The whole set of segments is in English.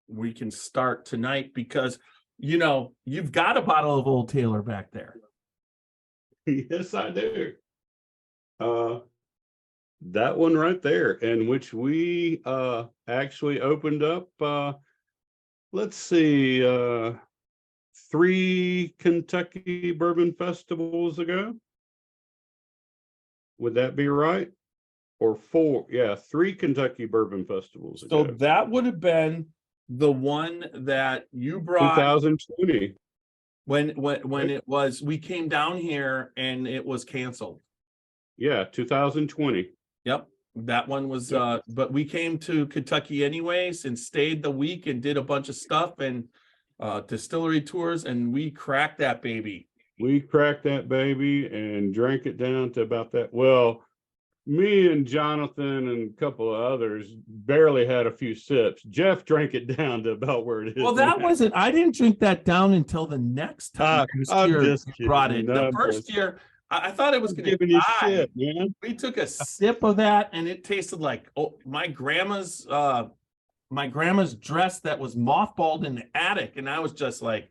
we can start tonight because, you've got a bottle of Old Taylor back there. Yes, I do. That one right there, in which we actually opened up, let's see, 3 Kentucky bourbon festivals ago. Would that be right? Or 4? Yeah, 3 Kentucky bourbon festivals So ago. that would have been the one that you brought 2020. when it was, we came down here and it was canceled. Yeah, 2020. Yep. That one was, but we came to Kentucky anyways and stayed the week and did a bunch of stuff and distillery tours, and we cracked that baby. We cracked that baby and drank it down to about that. Well, me and Jonathan and a couple of others barely had a few sips. Jeff drank it down to about where it is. Well, that wasn't, I didn't drink that down until the next time. I'm just you brought it. kidding. The I'm first just- year, I thought it was I'm going to giving you die. shit, man. We took a sip of that and it tasted like my grandma's dress that was mothballed in the attic, and I was just like,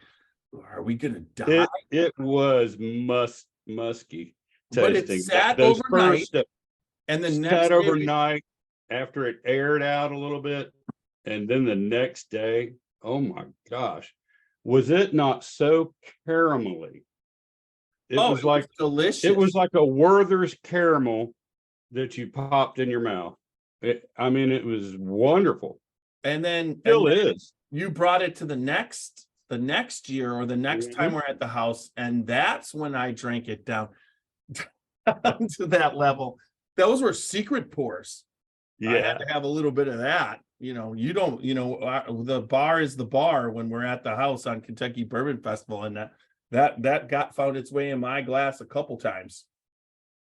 are we gonna die? It was musky But tasting. it sat Those overnight, first- and the next sat day overnight after it aired out a little bit, and then the next day, oh my gosh, was it not so caramelly? It was like delicious. It was like a Werther's caramel that you popped in your mouth. It was wonderful. And then Still is. You brought it to the next year or the next time we're at the house, and that's when I drank it down to that level. Those were secret pours. Yeah, I had to have a little bit of that. The bar is the bar when we're at the house on Kentucky Bourbon Festival, and that found its way in my glass a couple times.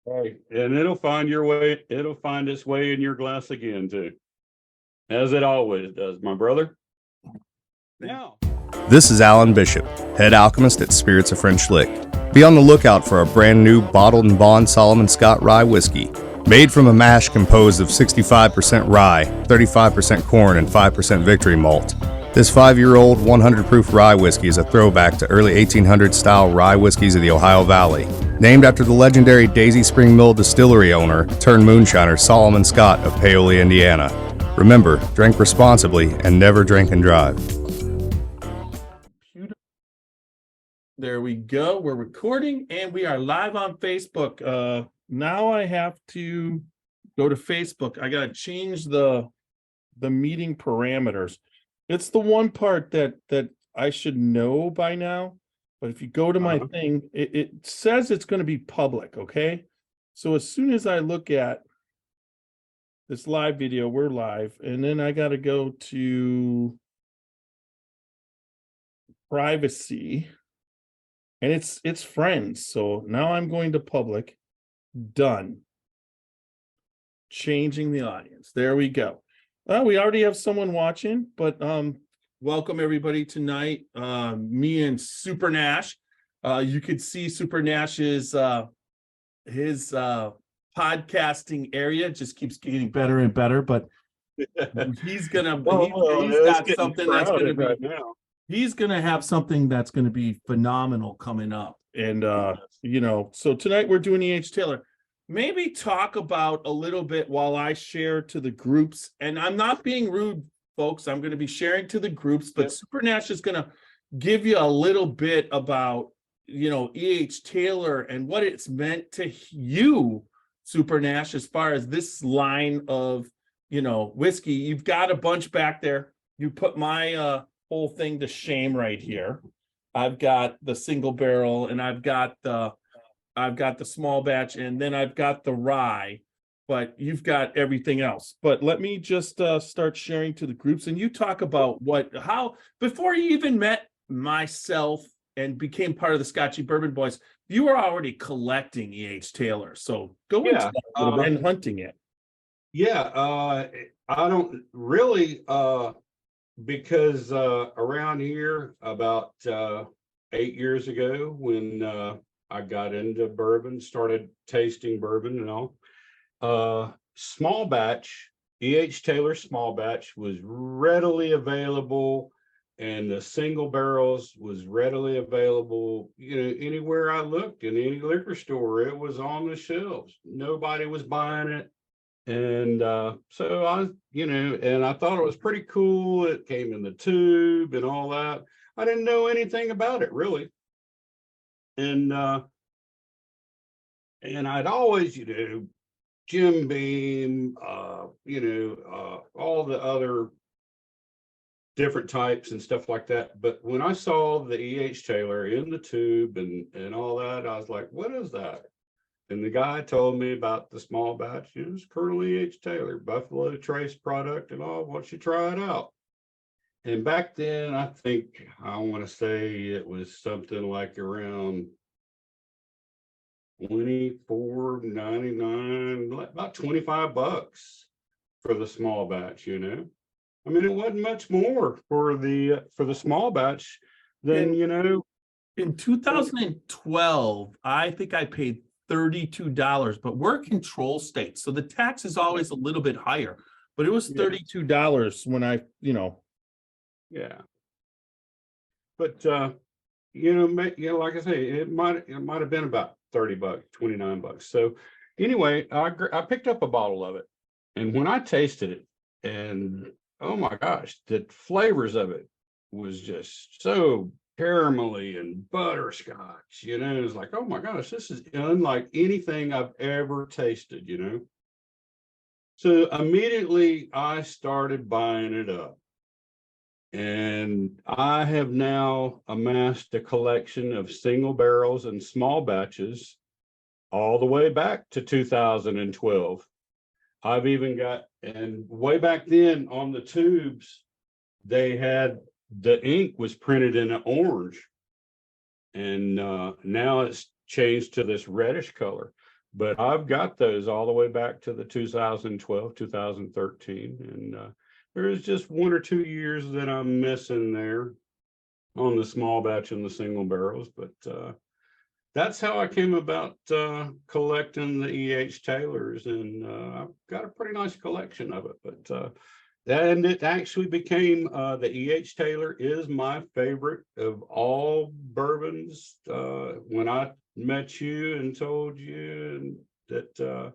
right. And it'll find its way in your glass again too, as it always does, my brother. Now, This is Alan Bishop, head alchemist at Spirits of French Lick. Be on the lookout for a brand new bottled and bond Solomon Scott rye whiskey, made from a mash composed of 65% rye, 35% corn, and 5% victory malt. This 5-year-old 100 proof rye whiskey is a throwback to early 1800s style rye whiskeys of the Ohio Valley. Named after the legendary Daisy Spring Mill distillery owner turned moonshiner Solomon Scott of Paoli, Indiana. Remember, drink responsibly and never drink and drive. There we go. We're recording and we are live on Facebook. Now I have to go to Facebook. I got to change the meeting parameters. It's the one part that I should know by now. But if you go to my thing, it says it's going to be public. Okay. So as soon as I look at this live video, we're live. And then I got to go to privacy. And it's friends. So now I'm going to public. Done. Changing the audience. There we go. We already have someone watching, but welcome everybody tonight. Me and Super Nash. You could see Super Nash's his podcasting area just keeps getting better and better, but he's got something that's gonna be right now. He's going to have something that's going to be phenomenal coming up. And, so tonight we're doing EH Taylor. Maybe talk about a little bit while I share to the groups. And I'm not being rude, folks. I'm going to be sharing to the groups, but Super Nash is going to give you a little bit about, EH Taylor and what it's meant to you, Super Nash, as far as this line of, whiskey. You've got a bunch back there. You put my, whole thing to shame right here. I've got the single barrel and I've got the small batch, and then I've got the rye, but you've got everything else. But let me just start sharing to the groups, and you talk about how before you even met myself and became part of the Scotchy Bourbon Boys, you were already collecting EH Taylor. So go into that a little bit and hunting it. Yeah, I don't really because around here about 8 years ago, when I got into bourbon, started tasting bourbon and all, small batch EH Taylor small batch was readily available, and the single barrels was readily available. Anywhere I looked in any liquor store, it was on the shelves. Nobody was buying it. And so and I thought it was pretty cool. It came in the tube and all that. I didn't know anything about it really. And I'd always, Jim Beam, all the other different types and stuff like that. But when I saw the EH Taylor in the tube and all that, I was like, what is that? And the guy told me about the small batch. It was Colonel EH Taylor, Buffalo Trace product and all. Why don't you try it out? And back then, I think I want to say it was something like around $24.99, about $25 for the small batch. I mean, it wasn't much more for the small batch than In 2012, I think I paid $32, but we're control states, so the tax is always a little bit higher. But it was $32 when I, Yeah. But like I say, it might have been about $30, $29. So anyway, I picked up a bottle of it, and when I tasted it, and oh my gosh, the flavors of it was just so caramelly and butterscotch. It's like, oh my gosh, this is unlike anything I've ever tasted. So immediately I started buying it up. And I have now amassed a collection of single barrels and small batches all the way back to 2012. I've even got, and way back then on the tubes, they had the ink was printed in an orange. And now it's changed to this reddish color. But I've got those all the way back to the 2012, 2013. And there's just 1 or 2 years that I'm missing there on the small batch and the single barrels. But that's how I came about collecting the EH Taylors. And I've got a pretty nice collection of it. But and it actually became the EH Taylor is my favorite of all bourbons. When I met you and told you that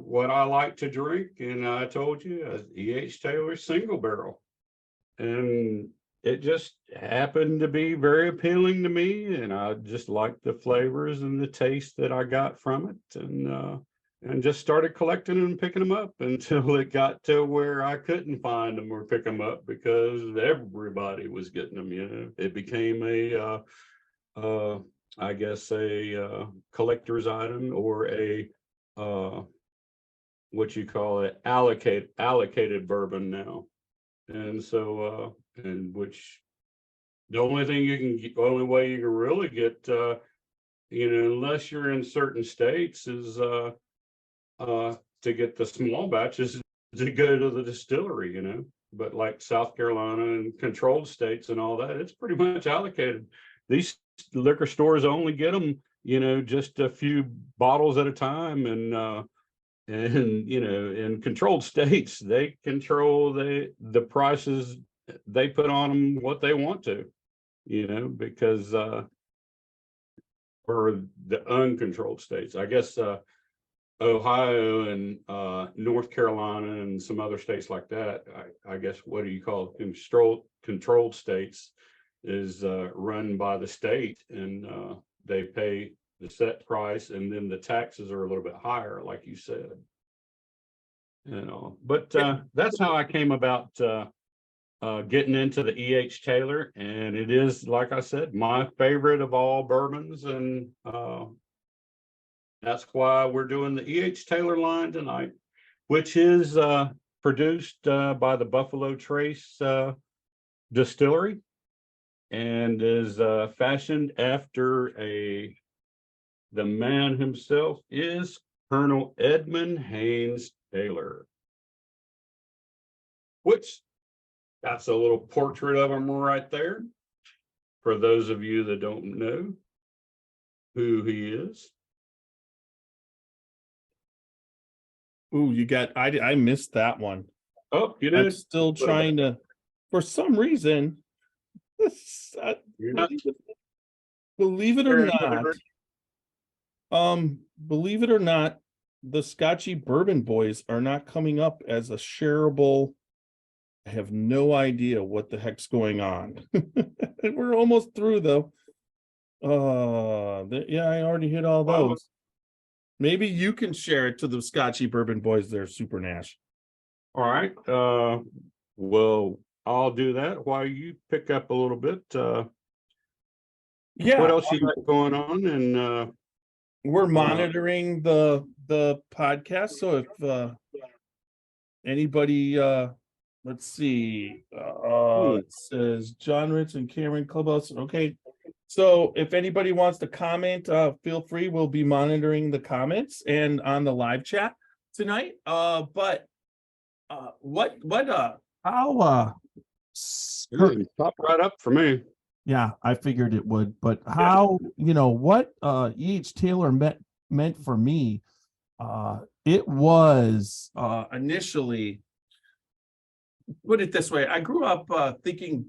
what I like to drink, and I told you EH Taylor single barrel, and it just happened to be very appealing to me, and I just liked the flavors and the taste that I got from it, and just started collecting them and picking them up until it got to where I couldn't find them or pick them up because everybody was getting them. It became I guess a collector's item, or a what you call it, allocated bourbon now. And so and which the only way you can really get unless you're in certain states is to get the small batches to go to the distillery. But like South Carolina and controlled states and all that, it's pretty much allocated. These liquor stores only get them, just a few bottles at a time. And in controlled states, they control the prices. They put on them what they want to, because for the uncontrolled states, I guess Ohio and North Carolina and some other states like that, I guess, what do you call it? Controlled states is run by the state, and they pay the set price, and then the taxes are a little bit higher, like you said. But that's how I came about getting into the EH Taylor, and it is, like I said, my favorite of all bourbons, and that's why we're doing the EH Taylor line tonight, which is produced by the Buffalo Trace Distillery, and is fashioned after the man himself is Colonel Edmund Haynes Taylor, which that's a little portrait of him right there, for those of you that don't know who he is. Ooh, I missed that one. Oh, you I'm did? still trying to, for some reason, You're not believe it or sharing at not, liberty? believe it or not, the Scotchy Bourbon Boys are not coming up as a shareable. I have no idea what the heck's going on. We're almost through though. Yeah, I already hit all Wow. those. Maybe you can share it to the Scotchy Bourbon Boys there, Super Nash. All right. Well, I'll do that while you pick up a little bit. Yeah, What else you got going on? And we're monitoring the podcast. So if anybody let's see, it says John Rich and Cameron Clubhouse. Okay. So if anybody wants to comment, feel free. We'll be monitoring the comments and on the live chat tonight. But how pop right up for me. yeah, I figured it would, but how, what EH Taylor meant for me, it was initially, put it this way, I grew up thinking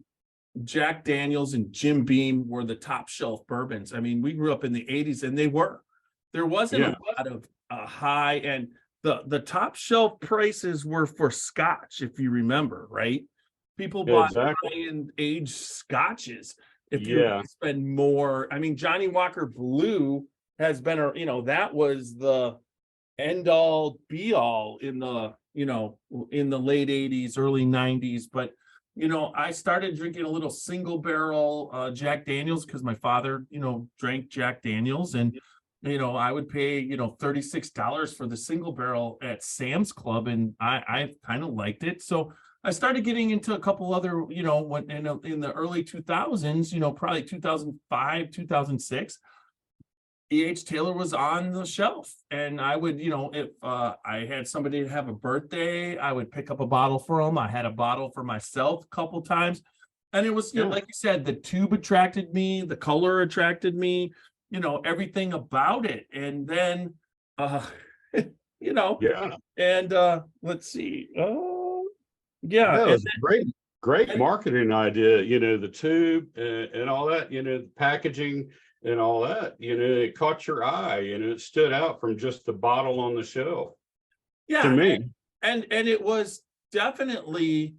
Jack Daniels and Jim Beam were the top shelf bourbons. I mean, we grew up in the 80s and they were. There wasn't a lot of high end. The top shelf prices were for Scotch, if you remember, right? People bought high-end aged Scotches. If you spend more, I mean, Johnny Walker Blue has been, that was the end all be all in the, in the late 80s, early 90s. But, I started drinking a little single barrel Jack Daniels because my father, drank Jack Daniels. And, I would pay, $36 for the single barrel at Sam's Club. And I kind of liked it. So I started getting into a couple other, when in the early 2000s, probably 2005, 2006, EH Taylor was on the shelf. And I would, if I had somebody to have a birthday, I would pick up a bottle for them. I had a bottle for myself a couple times. And it was, like you said, the tube attracted me, the color attracted me, everything about it. And then, and let's see. That was great marketing idea. The tube and all that. The packaging and all that. It caught your eye. It stood out from just the bottle on the shelf. Yeah, to me, and it was definitely,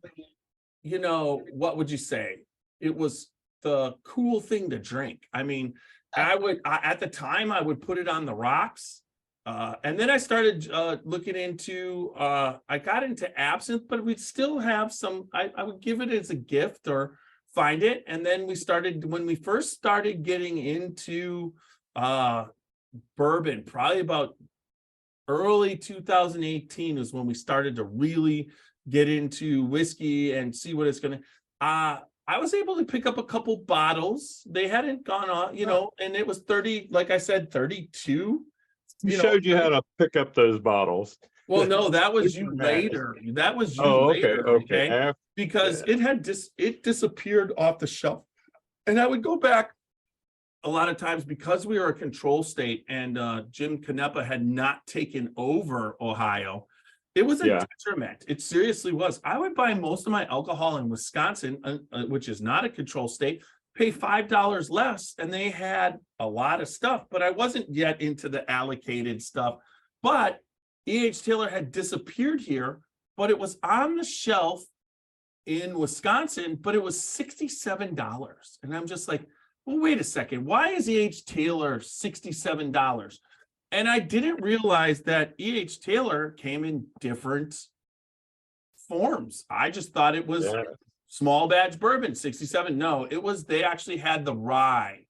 what would you say? It was the cool thing to drink. I mean, at the time I would put it on the rocks. And then I started looking into, I got into absinthe, but we'd still have some, I would give it as a gift or find it. And then when we first started getting into bourbon, probably about early 2018 is when we started to really get into whiskey and see what it's going to, I was able to pick up a couple bottles. They hadn't gone on, and it was 30, like I said, 32. Showed you how to pick up those bottles. Well, no, that was you later. That was you later. Okay. Because it disappeared off the shelf. And I would go back a lot of times because we were a control state and Jim Canepa had not taken over Ohio. It was a detriment. It seriously was. I would buy most of my alcohol in Wisconsin, which is not a control state, pay $5 less, and they had a lot of stuff, but I wasn't yet into the allocated stuff. But EH Taylor had disappeared here, but it was on the shelf in Wisconsin, but it was $67. And I'm just like, well, wait a second. Why is EH Taylor $67? And I didn't realize that EH Taylor came in different forms. I just thought it was small batch bourbon, 67. No, they actually had the rye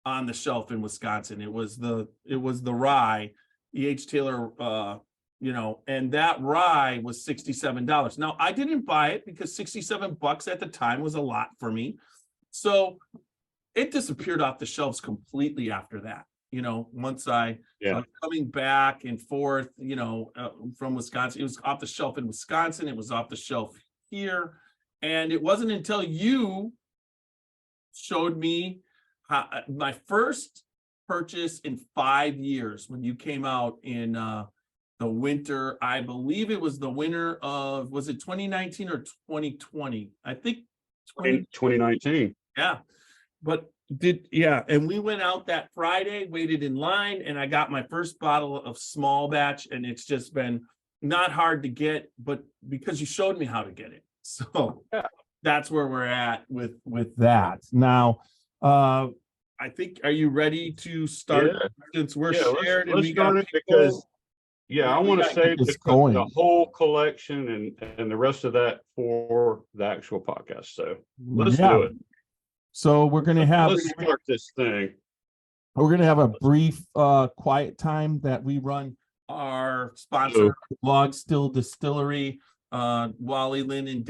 on the shelf in Wisconsin. It was the rye, EH Taylor, and that rye was $67. Now I didn't buy it because $67 at the time was a lot for me. So it disappeared off the shelves completely after that. Once I was coming back and forth, from Wisconsin, it was off the shelf in Wisconsin. It was off the shelf here. And it wasn't until you showed me my first purchase in 5 years when you came out in the winter. I believe it was the winter of, was it 2019 or 2020? I think 2019. yeah. But and we went out that Friday, waited in line, and I got my first bottle of small batch, and it's just been not hard to get, but because you showed me how to get it. So Yeah. that's where we're at with that. Now, I think, are you ready to start? Yeah. Since we're Yeah, shared and let's we got start it people, because I we want to gotta save get this the going. whole collection and the rest of that for the actual podcast. So let's do it. So we're gonna have Let's start this thing. We're going to have a brief quiet time that we run our sponsor, Log Still Distillery. Wally, Lynn, and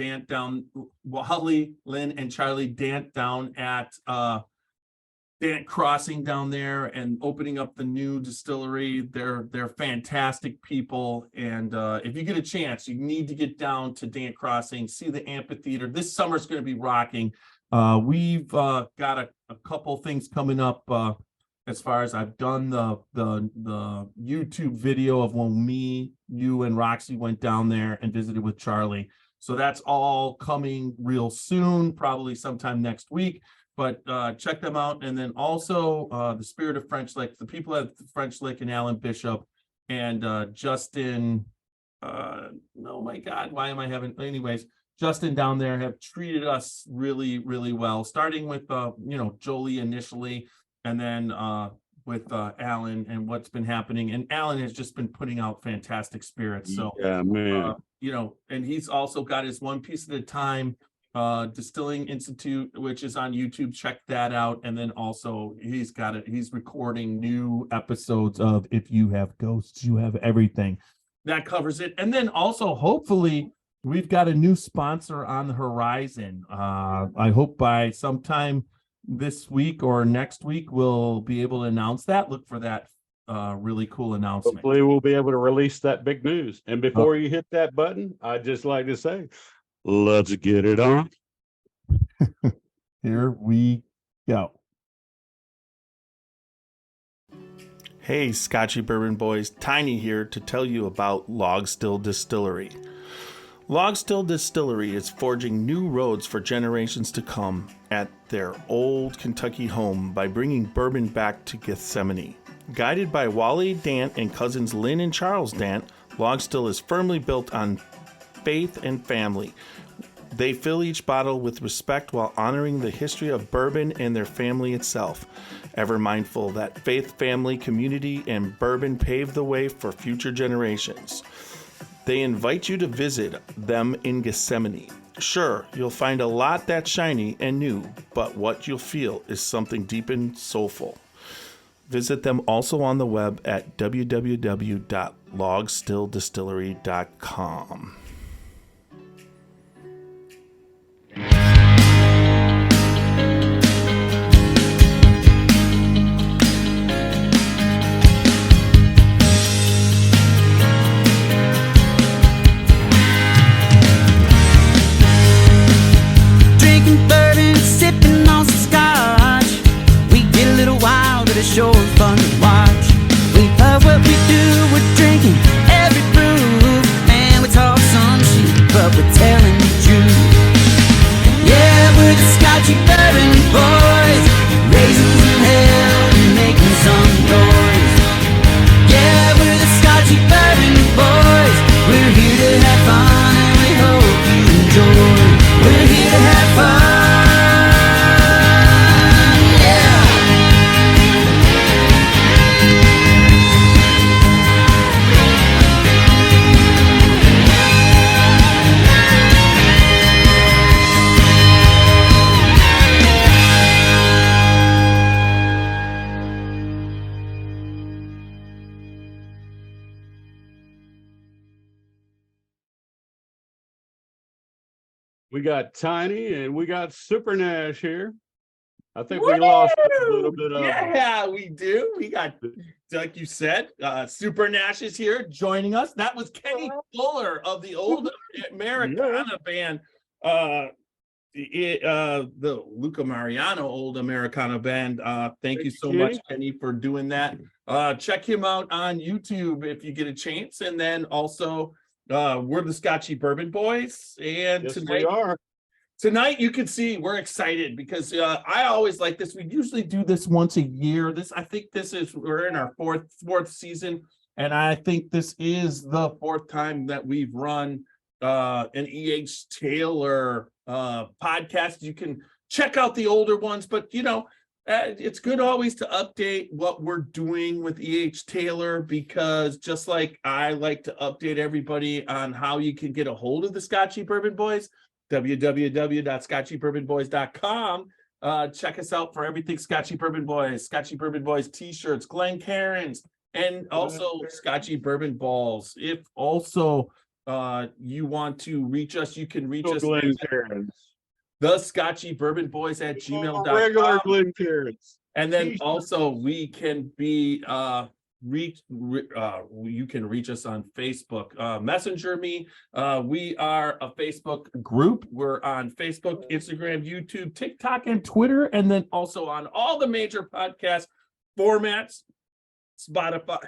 Charlie Dant down at Dant Crossing down there and opening up the new distillery. They're fantastic people. And if you get a chance, you need to get down to Dant Crossing, see the amphitheater. This summer's going to be rocking. We've got a couple things coming up. As far as I've done the YouTube video of when me, you, and Roxy went down there and visited with Charlie. So that's all coming real soon, probably sometime next week. But check them out. And then also the Spirit of French Lick, the people at French Lick and Alan Bishop and Justin. Oh my God, why am I having? Anyways, Justin down there have treated us really, really well. Starting with Jolie initially. And then with Alan and what's been happening. And Alan has just been putting out fantastic spirits. So, yeah, man. And he's also got his One Piece at a Time Distilling Institute, which is on YouTube. Check that out. And then also he's recording new episodes of If You Have Ghosts, You Have Everything. That covers it. And then also, hopefully, we've got a new sponsor on the horizon. I hope by sometime this week or next week we'll be able to announce that. Look for that really cool announcement. Hopefully we'll be able to release that big news. And before you hit that button, I'd just like to say, let's get it on. Here we go. Hey, Scotchy Bourbon Boys, Tiny here to tell you about Log Still Distillery. Log Still Distillery is forging new roads for generations to come at their old Kentucky home by bringing bourbon back to Gethsemane. Guided by Wally Dant and cousins Lynn and Charles Dant, Log Still is firmly built on faith and family. They fill each bottle with respect while honoring the history of bourbon and their family itself, ever mindful that faith, family, community, and bourbon pave the way for future generations. They invite you to visit them in Gethsemane. Sure, you'll find a lot that's shiny and new, but what you'll feel is something deep and soulful. Visit them also on the web at www.logstilldistillery.com. Sipping on some scotch, we get a little wild, but it's sure fun to watch. We love what we do, we're drinking every brew, and we talk some shit, but we're telling the truth. Yeah, we're the Scotchy Bourbon Boys, raising some hell and making some noise. Yeah, we're the Scotchy Bourbon Boys, we're here to have fun and we hope you enjoy. We're here to have fun. We got Tiny and we got Super Nash here. I think we lost a little bit of. Yeah, we do. We got, like you said, Super Nash is here joining us. That was Kenny Fuller of the old Americana band. the Luca Mariano Old Americana Band. Thank you so much, Kenny, for doing that. Check him out on YouTube if you get a chance. And then also, we're the Scotchy Bourbon Boys. And Yes, tonight, we are. tonight you can see we're excited because I always like this. We usually do this once a year. I think we're in our fourth season. And I think this is the fourth time that we've run an EH Taylor podcast. You can check out the older ones, but it's good always to update what we're doing with EH Taylor, because just like I like to update everybody on how you can get a hold of the Scotchy Bourbon Boys, www.scotchybourbonboys.com. Check us out for everything Scotchy Bourbon Boys t-shirts, Glencairns, and also Scotchy Bourbon balls. If also you want to reach us, you can reach us the Scotchy Bourbon Boys at gmail.com. Regular Glencairns. And then also we can be you can reach us on Facebook. Messenger me. We are a Facebook group. We're on Facebook, Instagram, YouTube, TikTok, and Twitter, and then also on all the major podcast formats. Spotify.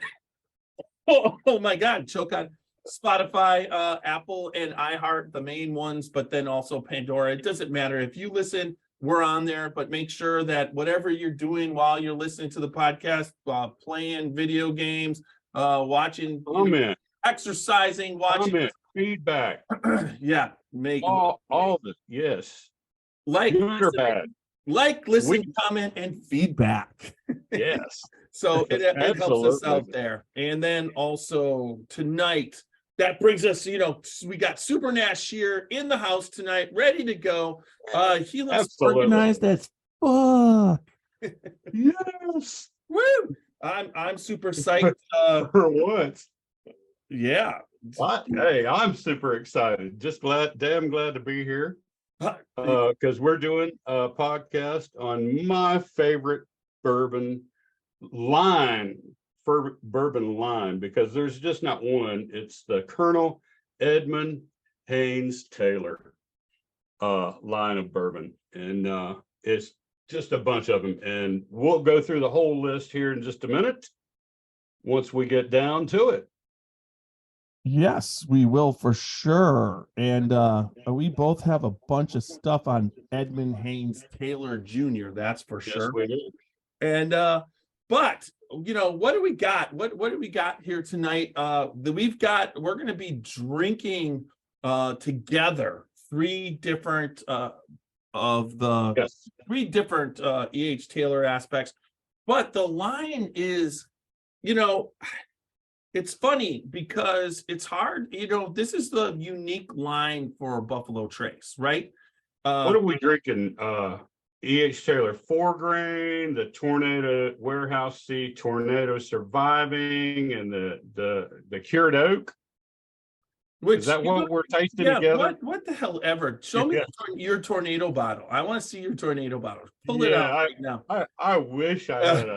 Oh my God, choke on Spotify, Apple, and iHeart, the main ones, but then also Pandora. It doesn't matter. If you listen, we're on there, but make sure that whatever you're doing while you're listening to the podcast, playing video games, watching, exercising, watching feedback. Yeah, make all the yes. Like, good or bad. Like, listen, comment, and feedback. Yes. So it helps us out there. And then also tonight, that brings us, we got Super Nash here in the house tonight, ready to go. He looks organized as fuck. Yes. Woo! I'm super psyched. For what? Yeah. Hey, I'm super excited. Just damn glad to be here. Because we're doing a podcast on my favorite bourbon line, because there's just not one. It's the Colonel Edmund Haynes Taylor line of bourbon, and it's just a bunch of them, and we'll go through the whole list here in just a minute once we get down to it. Yes, we will for sure. And we both have a bunch of stuff on Edmund Haynes Taylor Jr. That's for sure. We do. And but what do we got? What do we got here tonight? We're going to be drinking together three different EH Taylor aspects. But the line is, it's funny because it's hard. This is the unique line for Buffalo Trace, right? What are we drinking? EH Taylor 4-grain, the Tornado Warehouse C, Tornado Surviving, and the Cured Oak. Is that what we're tasting together? What the hell ever? Show me your tornado bottle. I want to see your tornado bottle. Pull it out right now. I wish I had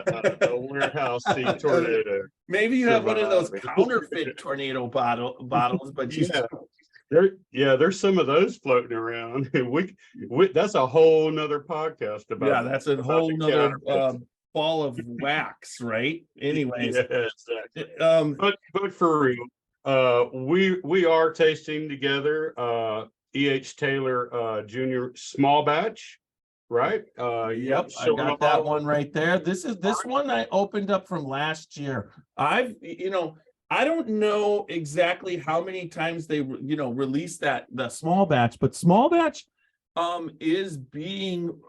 a Warehouse C Tornado. Maybe you have one of those counterfeit tornado bottles, but there's some of those floating around. We that's a whole nother podcast about. Yeah, that's a whole nother ball of wax, right? Anyways, yeah, exactly. But for real. We are tasting together EH Taylor Jr. small batch, right? Yep, I got that one right there. This one I opened up from last year. I don't know exactly how many times they released the small batch, but small batch is being,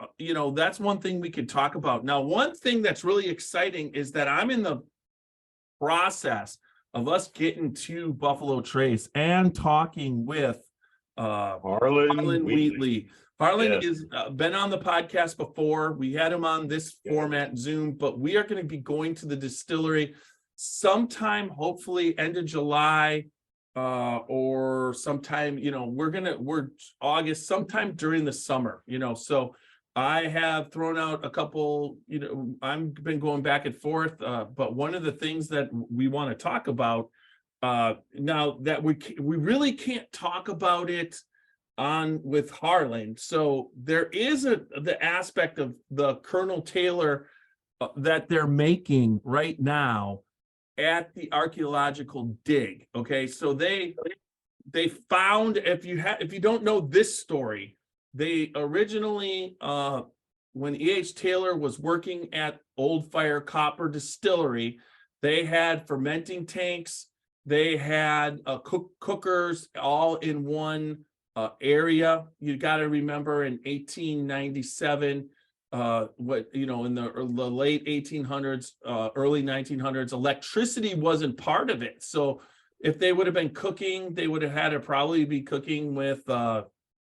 that's one thing we could talk about. Now, one thing that's really exciting is that I'm in the process of us getting to Buffalo Trace and talking with Harlan Wheatley. Harlan has been on the podcast before. We had him on this format, Zoom, but we are going to be going to the distillery sometime, hopefully end of July, or sometime, we're August, sometime during the summer, so I have thrown out a couple, I've been going back and forth, but one of the things that we want to talk about now that we really can't talk about it on with Harlan. So there is the aspect of the Colonel Taylor that they're making right now at the archaeological dig. Okay, so they found, if you don't know this story, they originally when EH Taylor was working at Old Fire Copper Distillery, they had fermenting tanks, they had cookers all in one area. You got to remember in 1897, in the late 1800s, early 1900s, electricity wasn't part of it. So if they would have been cooking, they would have had to probably be cooking with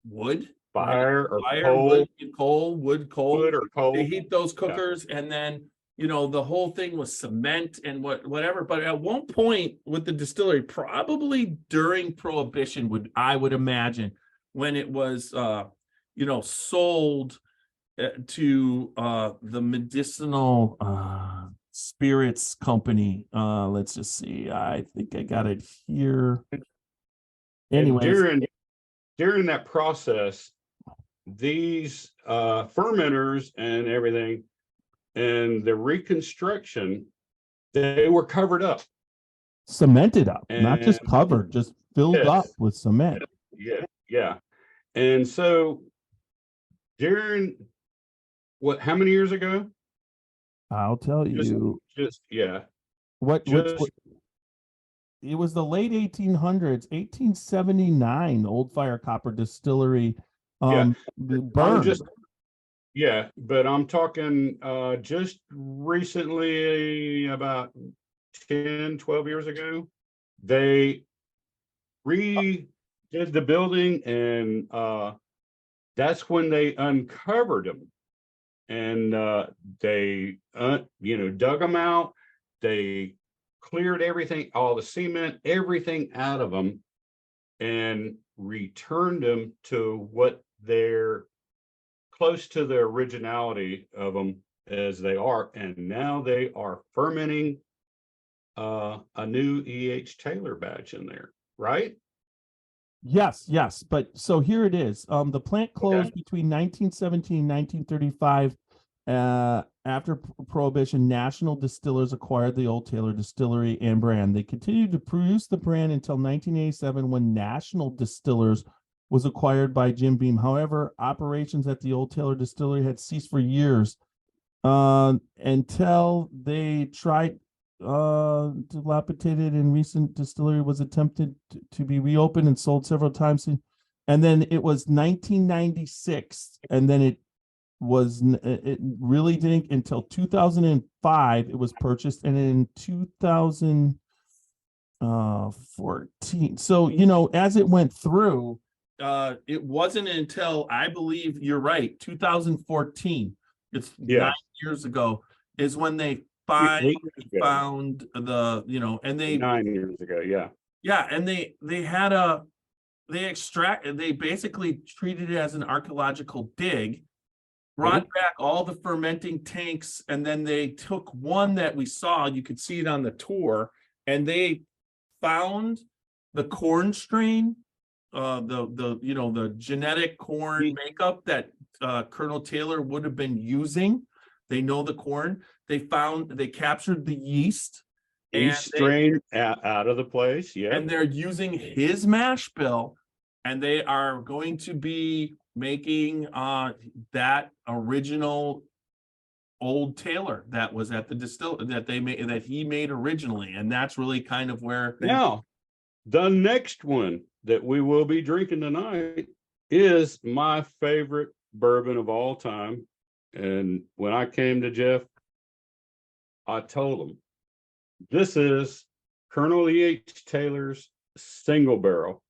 wood, Fire or coal, wood, coal. wood or coal. They heat those cookers, and then the whole thing was cement and whatever. But at one point with the distillery, probably during Prohibition, I would imagine, when it was sold to the medicinal spirits company. Let's just see. I think I got it here. Anyways, during that process, these fermenters and everything and the reconstruction, they were covered up, cemented up, not just covered, just filled up with cement. Yeah. And so during how many years ago? I'll tell you. What it was the late 1800s, 1879, Old Fire Copper Distillery. Burned. But I'm talking just recently, about 10, 12 years ago, they redid the building, and that's when they uncovered them. And they dug them out. They cleared everything, all the cement, everything out of them, and returned them to what they're close to the originality of them as they are. And now they are fermenting a new EH Taylor batch in there, right? Yes. But so here it is. The plant closed between 1917 and 1935. After Prohibition, national distillers acquired the Old Taylor Distillery and brand. They continued to produce the brand until 1987, when National Distillers was acquired by Jim Beam. However, operations at the Old Taylor Distillery had ceased for years until they tried dilapidated and recent distillery was attempted to be reopened and sold several times. And then it was 1996, and then it really didn't until 2005 it was purchased, and in 2014. So as it went through, it wasn't until, I believe you're right, 2014, it's 9 years ago, is when they finally found the and they 9 years ago. And they basically treated it as an archaeological dig, brought back all the fermenting tanks, and then they took one that we saw, you could see it on the tour, and they found the corn strain, the genetic corn makeup that Colonel Taylor would have been using. They know the corn. They captured the yeast strain out of the place. And they're using his mash bill, and they are going to be making that original Old Taylor that was at the distillery that he made originally. And that's really kind of where now the next one that we will be drinking tonight is my favorite bourbon of all time. And when I came to Jeff, I told him, this is Colonel EH Taylor's single barrel.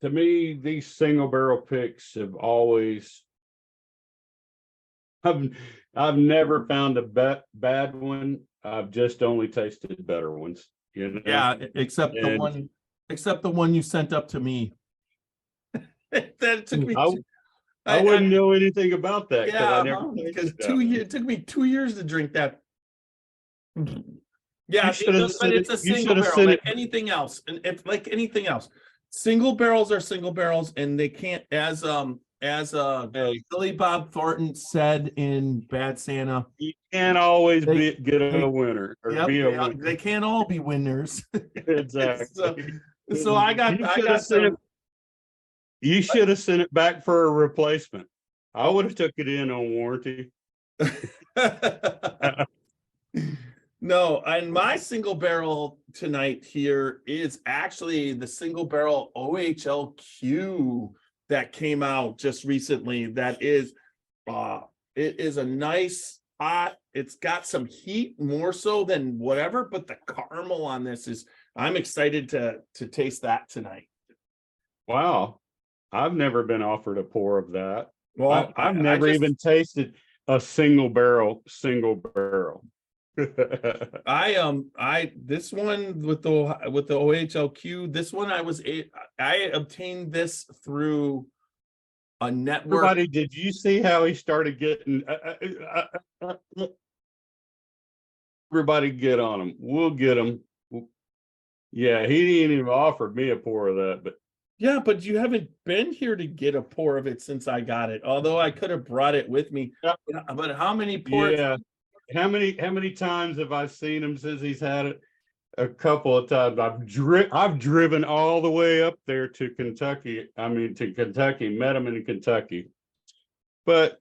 To me, these single barrel picks have always, I've never found a bad one. I've just only tasted better ones. Yeah, except the one you sent up to me. That took me. I wouldn't know anything about that. Because 2 years, it took me 2 years to drink that. Yeah, but it's a single barrel, like anything else, and it's like anything else. Single barrels are single barrels, and they can't, as Hey, Billy Bob Thornton said in Bad Santa. you can't always They- get they- a winner or Yep, be a winner. they can't all be winners. Exactly. So I got some. You should have sent it back for a replacement. I would have took it in on warranty. No, and my single barrel tonight here is actually the single barrel OHLQ that came out just recently. That is, it is a nice hot. It's got some heat more so than whatever, but the caramel on this is. I'm excited to taste that tonight. Wow. I've never been offered a pour of that. Well, I've never even tasted a single barrel. I this one with the OHLQ, this one I obtained this through a network. Everybody, did you see how he started getting everybody get on him? We'll get him. Yeah, he didn't even offer me a pour of that, but Yeah, but you haven't been here to get a pour of it since I got it. Although I could have brought it with me. Yep. But how many pours? yeah. How many times have I seen him since he's had it? A couple of times. I've driven all the way up there to Kentucky. To Kentucky, met him in Kentucky. But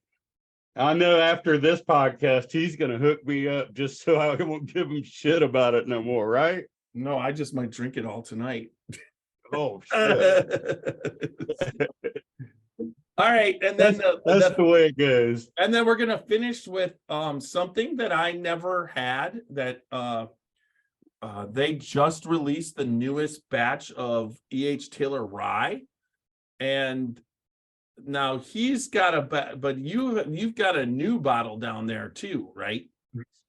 I know after this podcast, he's going to hook me up just so I won't give him shit about it no more, right? No, I just might drink it all tonight. Oh, shit. All right, and then that's the way it goes. And then we're gonna finish with something that I never had that they just released the newest batch of EH Taylor Rye, and now he's got but you've got a new bottle down there too, right?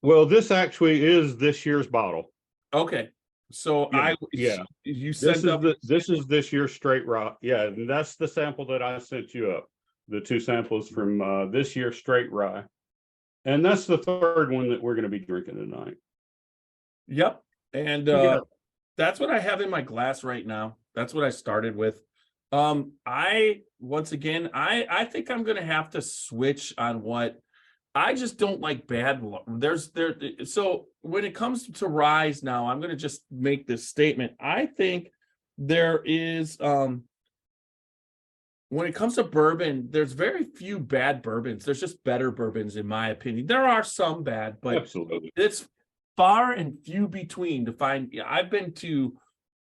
Well, this actually is this year's bottle. Okay, so you this is this year's straight rye. Yeah, and that's the sample that I sent you up. The two samples from this year's straight rye, and that's the third one that we're going to be drinking tonight. Yep, and that's what I have in my glass right now. That's what I started with. I think I'm going to have to switch on what. I just don't like bad. So when it comes to ryes now, I'm going to just make this statement. I think there is, when it comes to bourbon, there's very few bad bourbons. There's just better bourbons, in my opinion. There are some bad, but Absolutely. It's far and few between to find. I've been to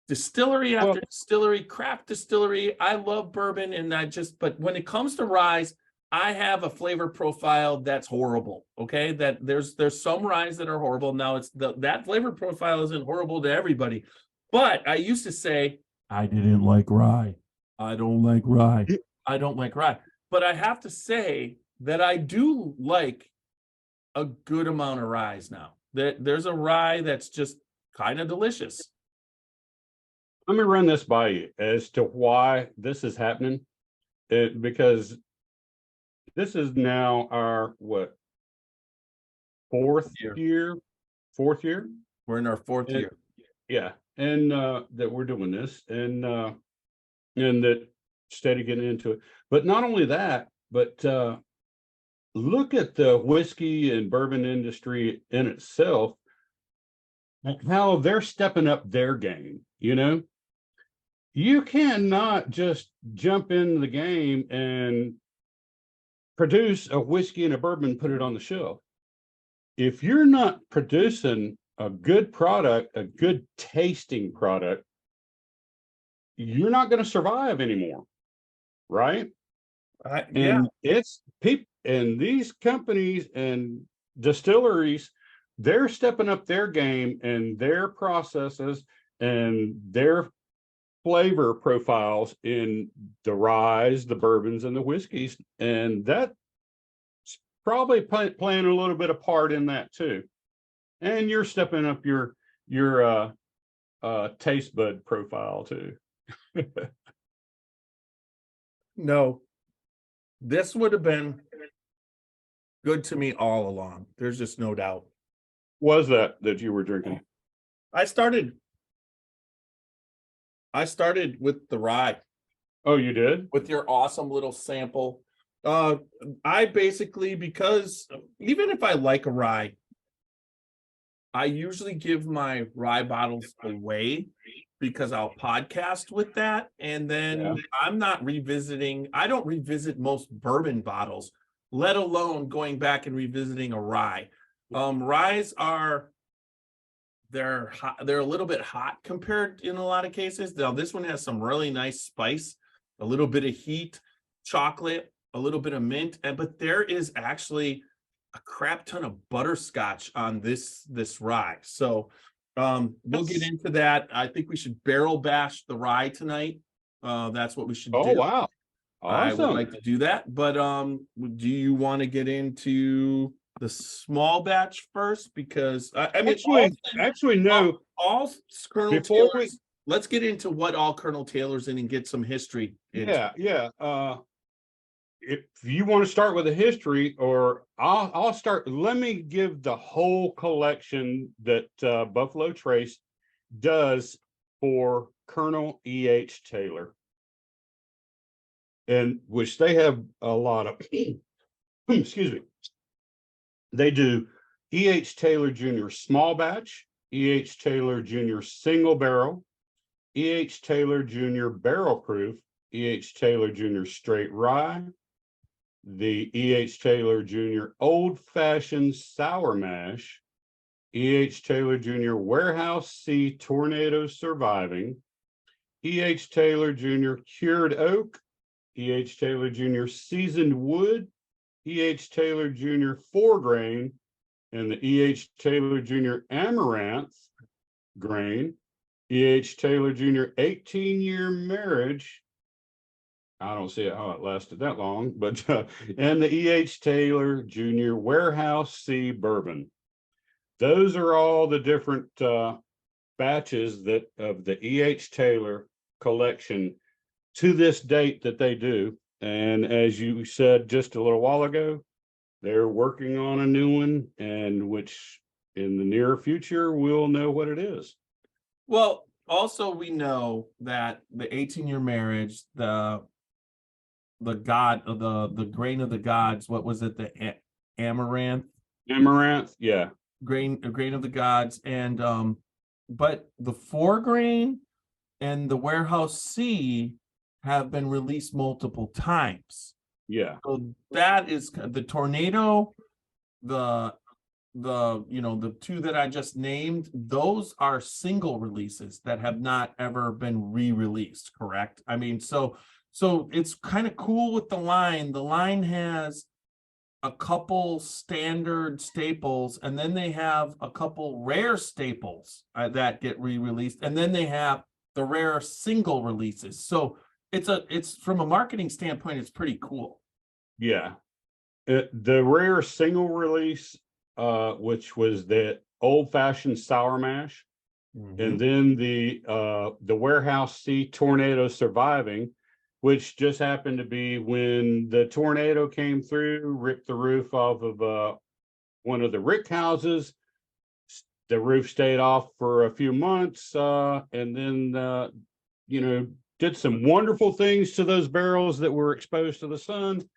distillery after distillery, craft distillery. I love bourbon, and but when it comes to ryes, I have a flavor profile that's horrible. Okay, that there's some ryes that are horrible. Now that flavor profile isn't horrible to everybody, but I used to say I didn't like rye. I don't like rye. I don't like rye. But I have to say that I do like a good amount of ryes now. There's a rye that's just kind of delicious. Let me run this by you as to why this is happening. Because this is now our fourth year? We're in our fourth year. Yeah, and that we're doing this, and that steady getting into it. But not only that, but look at the whiskey and bourbon industry in itself, how they're stepping up their game. You cannot just jump into the game and produce a whiskey and a bourbon and put it on the shelf. If you're not producing a good product, a good tasting product, you're not going to survive anymore, right? And it's people, and these companies and distilleries, they're stepping up their game and their processes and their flavor profiles in the ryes, the bourbons, and the whiskeys, and that's probably playing a little bit of part in that too. And you're stepping up your taste bud profile too. No, this would have been good to me all along. There's just no doubt. Was that you were drinking? I started I started with the rye Oh, you did? with your awesome little sample. I basically, because even if I like a rye, I usually give my rye bottles away because I'll podcast with that. And then Yeah. I don't revisit most bourbon bottles, let alone going back and revisiting a rye. Ryes are they're hot, they're a little bit hot compared in a lot of cases. Now this one has some really nice spice, a little bit of heat, chocolate, a little bit of mint, but there is actually a crap ton of butterscotch on this rye. So we'll get into that. I think we should barrel bash the rye tonight. That's what we should Oh, do. wow. I would Awesome. like to do that, but do you want to get into the small batch first? Because I mean, Actually, no. all Colonel Before Taylor's. Let's get into what all Colonel Taylor's in and get some history. Yeah. If you want to start with the history, or I'll start. Let me give the whole collection that Buffalo Trace does for Colonel EH Taylor, and which they have a lot of. Excuse me. They do EH Taylor Jr. small batch, EH Taylor Jr. single barrel, EH Taylor Jr. barrel proof, EH Taylor Jr. straight rye, the EH Taylor Jr. old fashioned sour mash, EH Taylor Jr. warehouse C tornado surviving, EH Taylor Jr. cured oak, EH Taylor Jr. seasoned wood, EH Taylor Jr. 4-grain, and the EH Taylor Jr. amaranth grain, EH Taylor Jr. 18-year marriage. I don't see how it lasted that long, but and the EH Taylor Jr. Warehouse C bourbon. Those are all the different batches that of the EH Taylor collection to this date that they do. And as you said just a little while ago, they're working on a new one, and which in the near future we'll know what it is. Well, also we know that the 18-year marriage, the god of the grain of the gods, what was it? The amaranth, Yeah. grain of the gods, and but the 4-grain and the warehouse C have been released multiple times. Yeah. So that is the tornado, the the two that I just named, those are single releases that have not ever been re-released, correct? I mean, so it's kind of cool with the line. The line has a couple standard staples, and then they have a couple rare staples that get re-released, and then they have the rare single releases. So it's from a marketing standpoint, it's pretty cool. Yeah. The rare single release, which was the old fashioned sour mash, and then the warehouse C tornado surviving, which just happened to be when the tornado came through, ripped the roof off of one of the rick houses. The roof stayed off for a few months, and then did some wonderful things to those barrels that were exposed to the sun.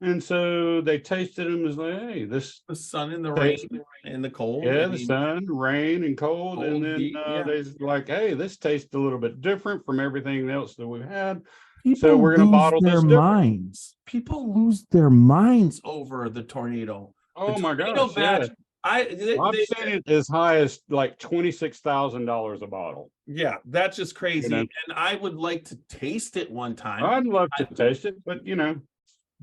And so they tasted them as like, hey, the sun and the rain and the cold. Yeah, the sun, rain, and cold. And then heat, they're like, hey, this tastes a little bit different from everything else that we've had. People so we're going to bottle their this different. minds. People lose their minds over the tornado. Oh the my tornado gosh. batch, Yeah. I've seen it as high as like $26,000 a bottle. Yeah, that's just crazy. You know? And I would like to taste it one time. I'd love to taste it, but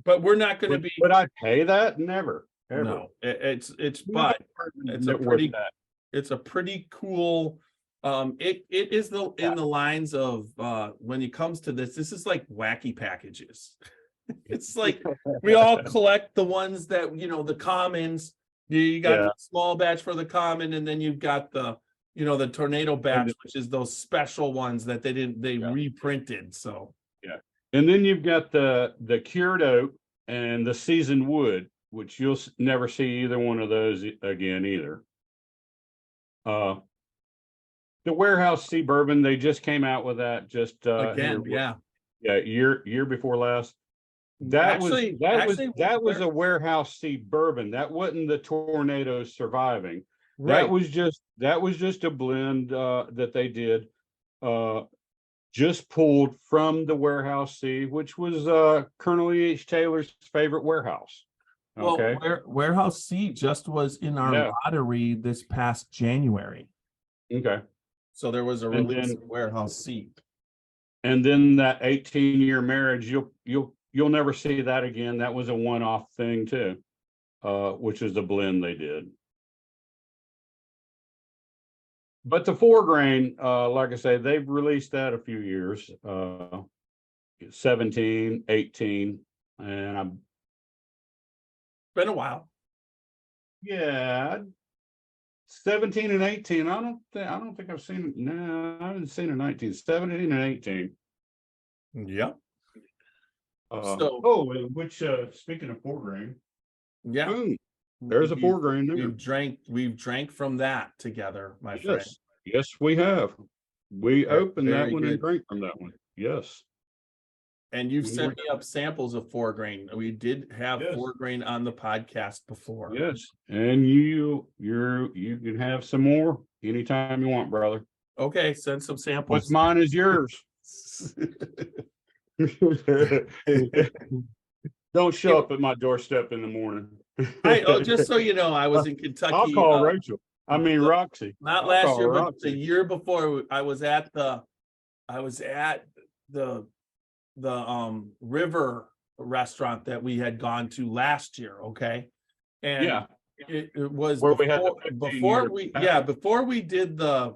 but we're not going to be. Would I pay that? Never. Ever. No, it's Not it's worth that. It's a pretty cool. It is in the lines of when it comes to this is like wacky packages. It's like we all collect the ones that the commons. You got the small batch for the common, and then you've got the the tornado batch, which is those special ones that they reprinted. So yeah, and then you've got the cured oak and the seasoned wood, which you'll never see either one of those again either. the Warehouse C bourbon, they just came out with that just Again, year before last. That was a Warehouse C bourbon. That wasn't the Tornado Surviving. right. That was just a blend that they did, just pulled from the Warehouse C, which was Colonel EH Taylor's favorite warehouse. Okay. Well, Warehouse C just was in our lottery this past January. Okay. So there was a release of Warehouse C. And then that 18-year marriage, you'll never see that again. That was a one-off thing too, which is the blend they did. But the 4-grain, like I say, they've released that a few years, 17, 18, and I'm Been a while. 17 and 18. I don't think I've seen it. No, I haven't seen a 19, 17 and 18. Yeah. Which speaking of 4-grain, Yeah. boom, there's a 4-grain there. We've drank from that together, my friend. Yes, we have. We opened that one good. and drank from that one. Yes. And you've sent me up samples of 4-grain. We did have 4-grain on the podcast before. Yes. And you can have some more anytime you want, brother. Okay, send some samples. What's mine is yours. Don't show up at my doorstep in the morning. Just so you know, I was in Kentucky. I'll call Rachel. I mean Roxy. Not last year, but the year before. I was at the river restaurant that we had gone to last year. Okay, and it was where before we did the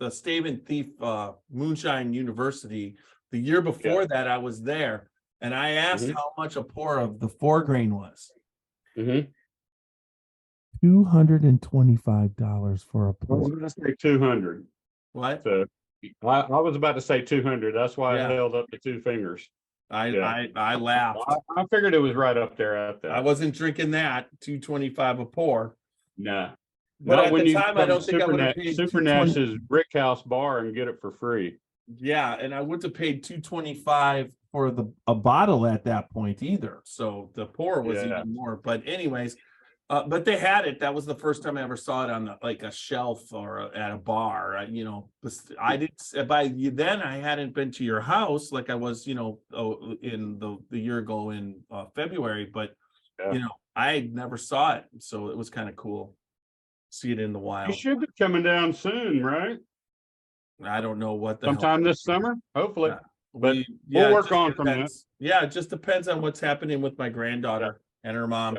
Stave and Thief Moonshine University. The year before that, I was there, and I asked how much a pour of the 4-grain was. $225 for a pour. I was going to say 200. What? So I was about to say 200. That's why I held up the 2 fingers. I laughed. I figured it was right up there at that. I wasn't drinking that $225 a pour. Nah. But Not at when the you time, I don't think I would have paid Super Nash's Brick House Bar and get it for free. Yeah, and I wouldn't have paid $225 for a bottle at that point either. So the pour was even more. But anyways, but they had it. That was the first time I ever saw it on like a shelf or at a bar. I didn't. By then, I hadn't been to your house like I was, in the year ago in February. But I never saw it, so it was kind of cool. See it in the wild. You should be coming down soon, right? I don't know what sometime this summer, hopefully. But we'll work on from that. Yeah, it just depends on what's happening with my granddaughter and her mom.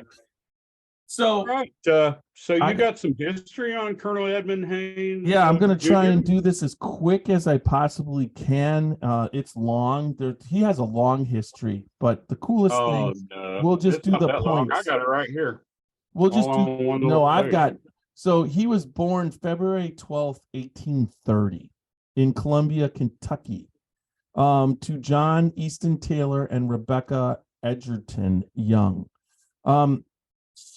So, so you got some history on Colonel Edmund Haynes? Yeah, I'm going to try and do this as quick as I possibly can. It's long. He has a long history, but the coolest thing, we'll just do the points. Long. I got it right here. We'll just do. No, I've got. So he was born February 12th, 1830 in Columbia, Kentucky, to John Easton Taylor and Rebecca Edgerton Young.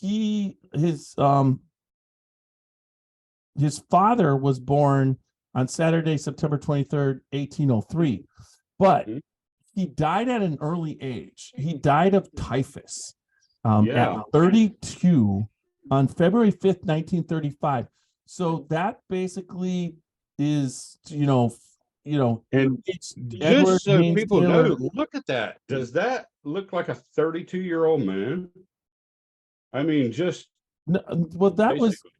His father was born on Saturday, September 23rd, 1803, but he died at an early age. He died of typhus at 32 on February 5th, 1935. So that basically is, and it's just so people know, look at that. Does that look like a 32-year-old man? I mean, just well, that basically.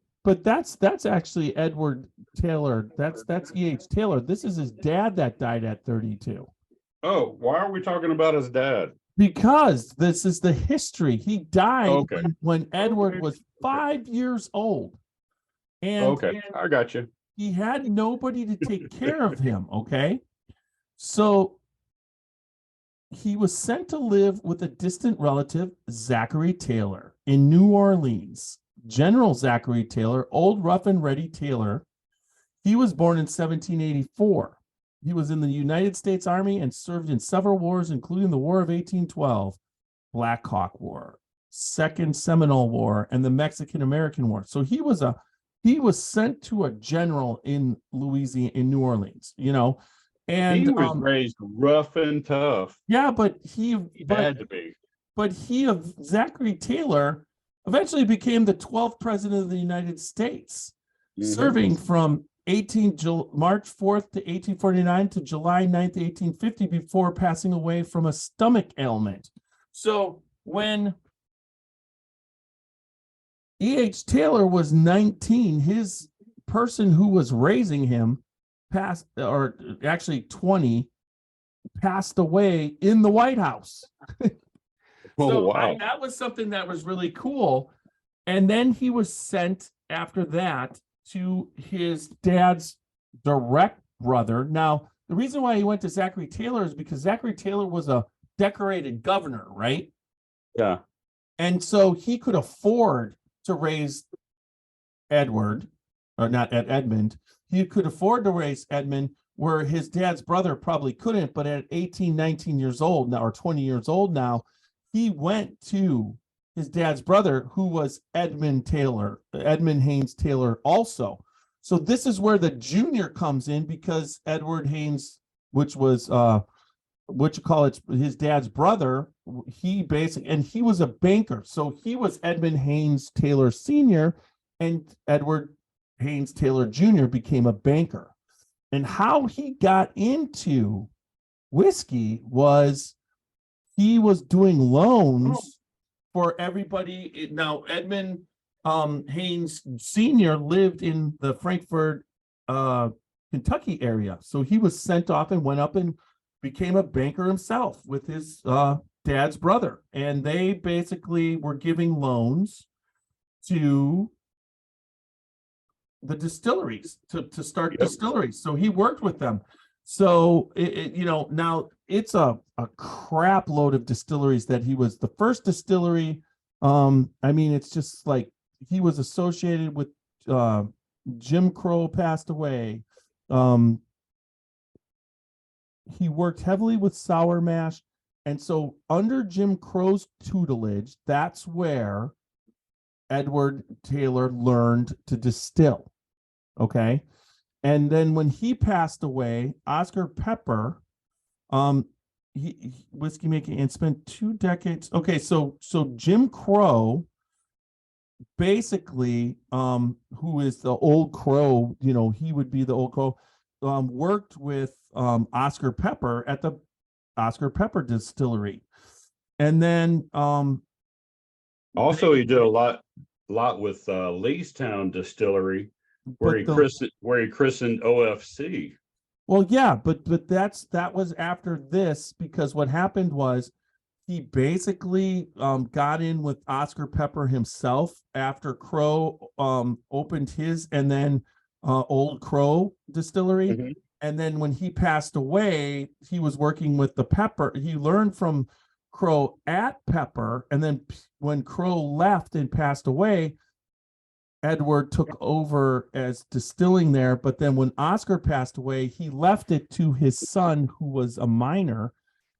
That's actually Edward Taylor. That's EH Taylor. This is his dad that died at 32. Oh, why are we talking about his dad? Because this is the history. He died when Edward was 5 years old. And I got you. He had nobody to take care of him. Okay. So he was sent to live with a distant relative, Zachary Taylor, in New Orleans. General Zachary Taylor, old rough and ready Taylor. He was born in 1784. He was in the United States Army and served in several wars, including the War of 1812, Black Hawk War, Second Seminole War, and the Mexican-American War. So he was a he was sent to a general in Louisiana, in New Orleans, you know, and He was raised rough and tough. yeah, but He had to be. Zachary Taylor eventually became the 12th president of the United States, serving from March 4th to 1849 to July 9th, 1850, before passing away from a stomach ailment. So when EH Taylor was 19, his person who was raising him passed, or actually 20, passed away in the White House. So wow. that was something that was really cool. And then he was sent after that to his dad's direct brother. Now, the reason why he went to Zachary Taylor is because Zachary Taylor was a decorated governor, right? Yeah. And so he could afford to raise Edward, or not Edmund. He could afford to raise Edmund, where his dad's brother probably couldn't. But at 18, 19 years old now, or 20 years old now, he went to his dad's brother, who was Edmund Haynes Taylor also. So this is where the junior comes in, because Edward Haynes, which was his dad's brother, he was a banker. So he was Edmund Haynes Taylor Sr., and Edward Haynes Taylor Jr. became a banker. And how he got into whiskey was he was doing loans for everybody. Now, Edmund Haynes Sr. lived in the Frankfort, Kentucky area. So he was sent off and went up and became a banker himself with his dad's brother. And they basically were giving loans to the distilleries to start distilleries. So he worked with them. So now it's a crap load of distilleries that he was the first distillery. I mean, it's just like he was associated with Jim Crow passed away. He worked heavily with sour mash. And so under Jim Crow's tutelage, that's where Edward Taylor learned to distill. Okay. And then when he passed away, Oscar Pepper, he whiskey making, and spent 2 decades. Okay, so Jim Crow, basically, who is the old Crow, he would be the old Crow, worked with Oscar Pepper at the Oscar Pepper distillery. And then also he did a lot with Leestown Distillery, where he christened OFC. Well, yeah, but that was after this, because what happened was he basically got in with Oscar Pepper himself after Crow opened his, and then Old Crow Distillery. Mm-hmm. And then when he passed away, he was working with the Pepper. He learned from Crow at Pepper, and then when Crow left and passed away, Edward took over as distilling there. But then when Oscar passed away, he left it to his son, who was a minor,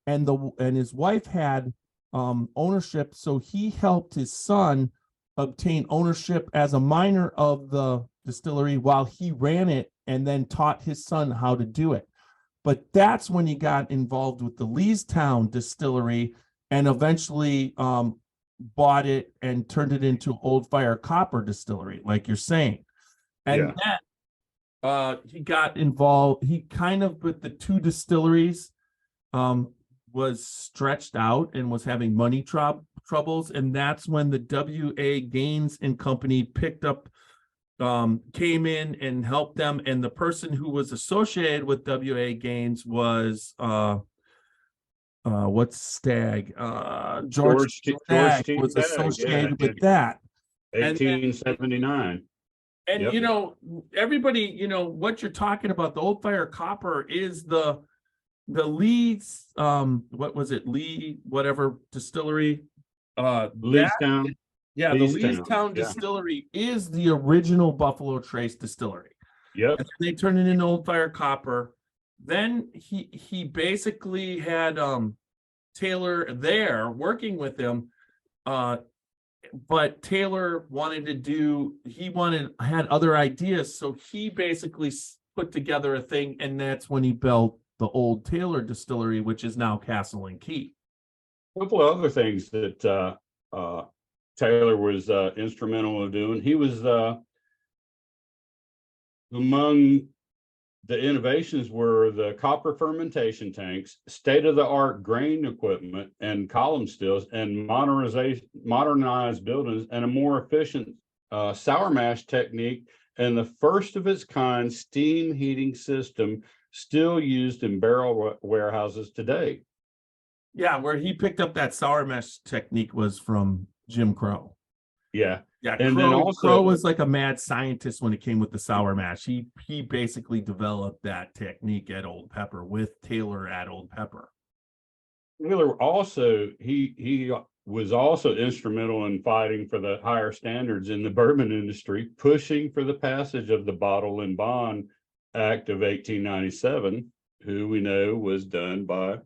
and his wife had ownership. So he helped his son obtain ownership as a minor of the distillery while he ran it, and then taught his son how to do it. But that's when he got involved with the Leestown Distillery, and eventually bought it and turned it into Old Fire Copper Distillery, like you're saying. And then he got involved. He kind of, with the 2 distilleries, was stretched out and was having money troubles. And that's when the W.A. Gaines and Company picked up, came in and helped them. And the person who was associated with W.A. Gaines was what's Stagg? George Stagg was associated with that. 1879. And everybody, what you're talking about, the Old Fire Copper is the Lee's, what was it, Lee whatever distillery, Leestown. The Leestown Distillery is the original Buffalo Trace distillery. Yep. And they turned it into Old Fire Copper. Then he basically had Taylor there working with him, but Taylor had other ideas. So he basically put together a thing, and that's when he built the old Taylor distillery, which is now Castle and Key. A couple of other things that Taylor was instrumental in doing. He was among the innovations were the copper fermentation tanks, state-of-the-art grain equipment and column stills, and modernized buildings, and a more efficient sour mash technique, and the first of its kind steam heating system still used in barrel warehouses today. Yeah, where he picked up that sour mash technique was from Jim Crow. Yeah. Yeah, And then also Crow was like a mad scientist when it came with the sour mash. He basically developed that technique at Old Pepper with Taylor at Old Pepper. Taylor also he was also instrumental in fighting for the higher standards in the bourbon industry, pushing for the passage of the Bottle and Bond Act of 1897, who we know was done by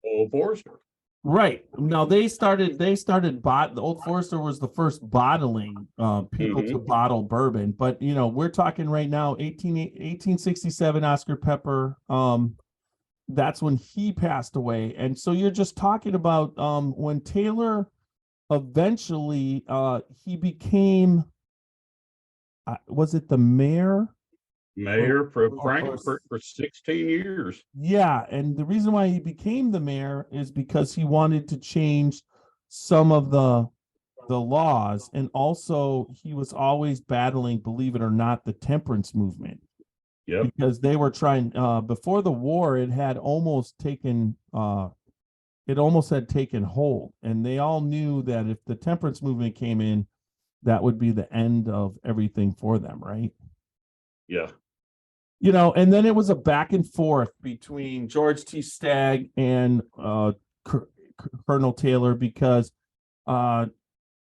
Old Forester. Right. Now the Old Forester was the first bottling people to bottle bourbon, but we're talking right now 1867 Oscar Pepper. That's when he passed away. And so you're just talking about when Taylor eventually he became was it the mayor for Frankfurt for 16 years. Yeah, and the reason why he became the mayor is because he wanted to change some of the laws, and also he was always battling, believe it or not, the temperance movement. Yep. Because they were trying before the war, it had almost taken hold, and they all knew that if the temperance movement came in, that would be the end of everything for them, right? Yeah. And then it was a back and forth between George T. Stagg and Colonel Taylor, because when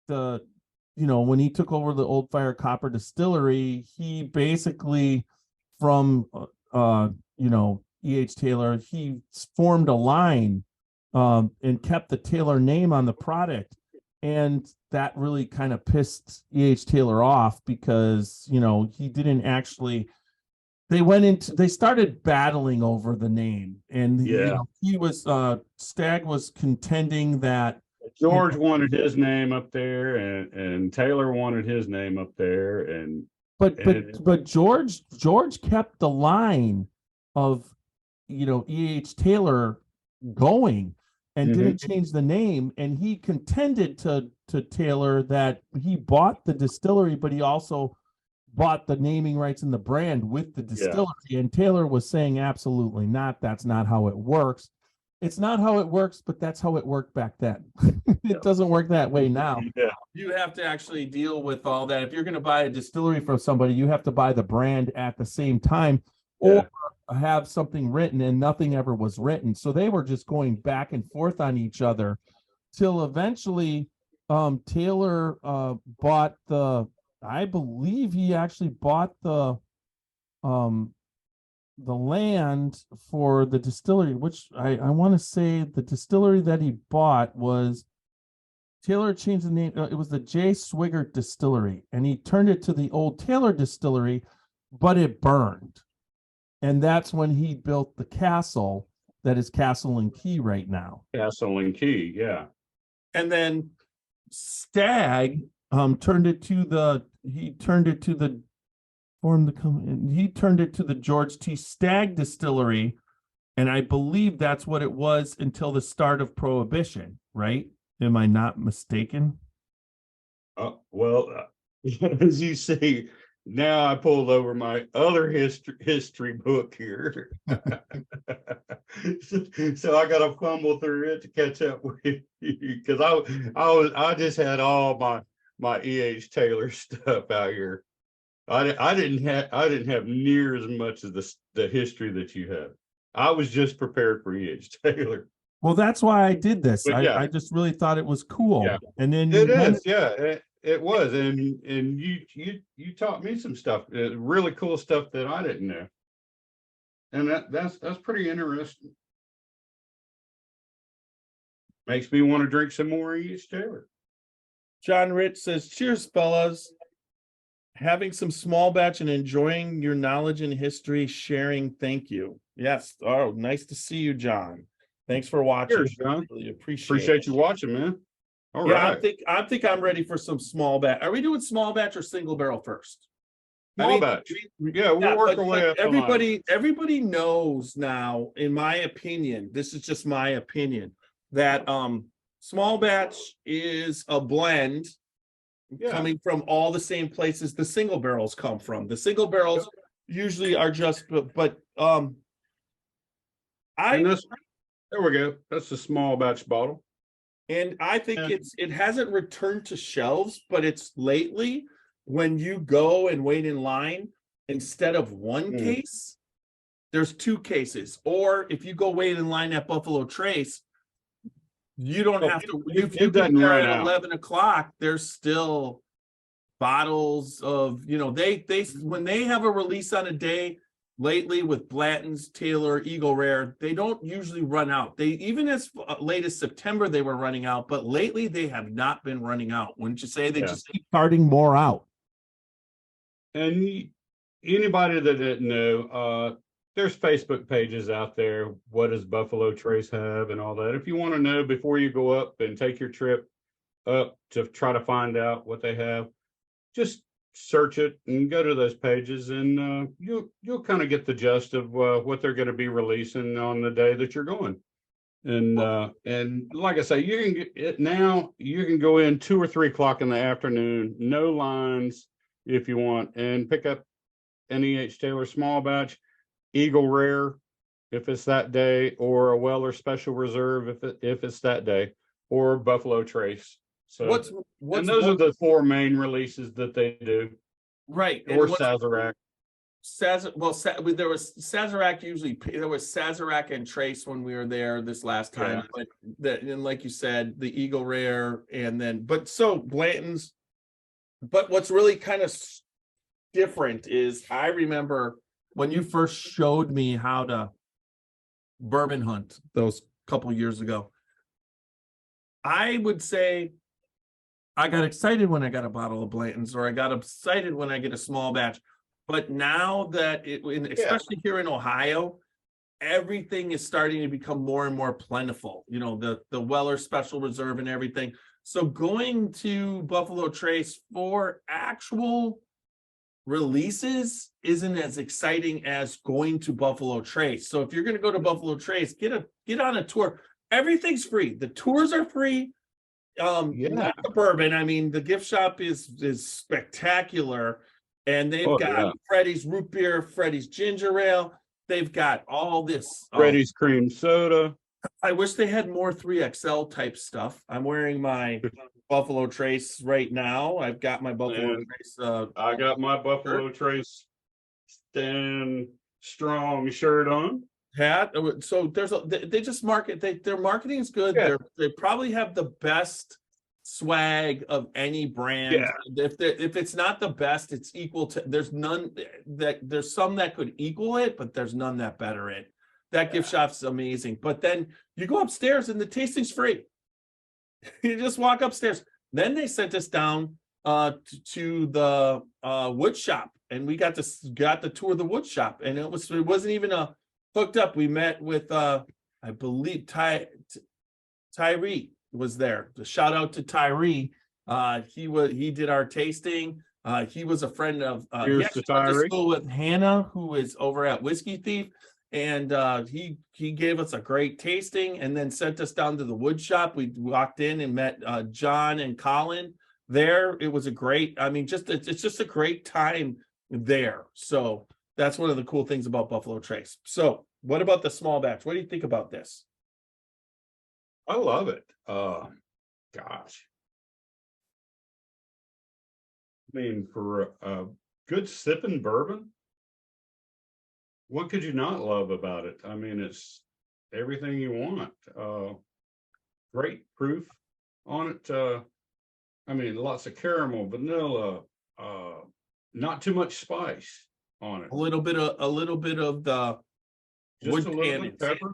he took over the Old Fire Copper Distillery, he basically from EH Taylor, he formed a line and kept the Taylor name on the product. And that really kind of pissed EH Taylor off, because he didn't actually. They started battling over the name, and Stagg was contending that George wanted his name up there, and Taylor wanted his name up there, but George kept the line of EH Taylor going, and didn't change the name, and he contended to Taylor that he bought the distillery, but he also bought the naming rights and the brand with the distillery. And Taylor was saying, absolutely not. That's not how it works. It's not how it works, but that's how it worked back then. It doesn't work that way now. Yeah. You have to actually deal with all that. If you're going to buy a distillery from somebody, you have to buy the brand at the same time, or have something written, and nothing ever was written. So they were just going back and forth on each other till eventually Taylor bought I believe he actually bought the land for the distillery, which I want to say the distillery that he bought was, Taylor changed the name. It was the J. Swigert Distillery, and he turned it to the Old Taylor Distillery, but it burned. And that's when he built the castle that is Castle and Key right now. Castle and Key, yeah. And then Stagg turned it to the George T. Stagg Distillery, and I believe that's what it was until the start of Prohibition, right? Am I not mistaken? As you see, now I pulled over my other history book here. So I got to fumble through it to catch up with you, because I just had all my EH Taylor stuff out here. I didn't have near as much of the history that you have. I was just prepared for EH Taylor. Well, that's why I did this. I just really thought it was cool. Yeah. And then it was, and you taught me some stuff, really cool stuff that I didn't know, and that's pretty interesting. makes me want to drink some more EH Taylor. John Rich says, cheers, fellas. Having some small batch and enjoying your knowledge and history sharing. Thank you. Yes. Oh, nice to see you, John. Thanks for watching. Cheers, John. Really Appreciate you watching, man. All yeah, right. I think I'm ready for some small batch. Are we doing small batch or single barrel first? Small batch. Yeah, we'll work our way up. Everybody knows now, in my opinion, this is just my opinion, that small batch is a blend coming from all the same places the single barrels come from. The single barrels usually are just, but there we go. That's a small batch bottle. And I think it hasn't returned to shelves, but it's lately when you go and wait in line, instead of one case, there's 2 cases. Or if you go wait in line at Buffalo Trace, you don't have to. If you get there at 11 o'clock, there's still bottles of, they when they have a release on a day lately with Blanton's, Taylor, Eagle Rare, they don't usually run out. They even as late as September they were running out, but lately they have not been running out. Wouldn't you say? They just keep starting more out. And anybody that didn't know, there's Facebook pages out there. What does Buffalo Trace have and all that? If you want to know before you go up and take your trip up to try to find out what they have, just search it and go to those pages, and you'll kind of get the gist of what they're going to be releasing on the day that you're going. And like I say, you can get it now. You can go in 2 or 3 o'clock in the afternoon, no lines, if you want, and pick up an EH Taylor small batch, Eagle Rare if it's that day, or a Weller Special Reserve if it's that day, or Buffalo Trace. So and those are the 4 main releases that they do. Right. Or Sazerac. There was Sazerac usually. There was Sazerac and Trace when we were there this last time. But and like you said, the Eagle Rare, and then Blanton's. But what's really kind of different is I remember when you first showed me how to bourbon hunt those couple years ago. I would say I got excited when I got a bottle of Blanton's, or I got excited when I get a small batch. But now that especially here in Ohio, everything is starting to become more and more plentiful. The Weller Special Reserve and everything. So going to Buffalo Trace for actual releases isn't as exciting as going to Buffalo Trace. So if you're going to go to Buffalo Trace, get on a tour. Everything's free. The tours are free. Not the bourbon. I mean, the gift shop is spectacular, and they've got Freddy's root beer, Freddy's ginger ale. They've got all this Freddy's cream soda. I wish they had more 3XL type stuff. I'm wearing my Buffalo Trace right now. I've got my Buffalo Trace. I got my Buffalo Trace Stand Strong shirt on. Hat. So they just market. Their marketing is good. Yeah. They probably have the best swag of any brand. Yeah. If it's not the best, it's equal to. There's some that could equal it, but there's none that better it. That gift shop's amazing. But then you go upstairs and the tasting's free. You just walk upstairs. Then they sent us down to the wood shop, and we got the tour of the wood shop, and it wasn't even hooked up. We met with I believe Tyree was there. The shout out to Tyree. He did our tasting. He was a friend of he went to school with Hannah, who is over at Whiskey Thief. And he gave us a great tasting, and then sent us down to the wood shop. We walked in and met John and Colin there. It was it's just a great time there. So that's one of the cool things about Buffalo Trace. So what about the small batch? What do you think about this? I love it. Gosh. I mean, for a good sipping bourbon, what could you not love about it? I mean, it's everything you want. Great proof on it. I mean, lots of caramel, vanilla, not too much spice on it. A little bit of the just wood tannin, pepper.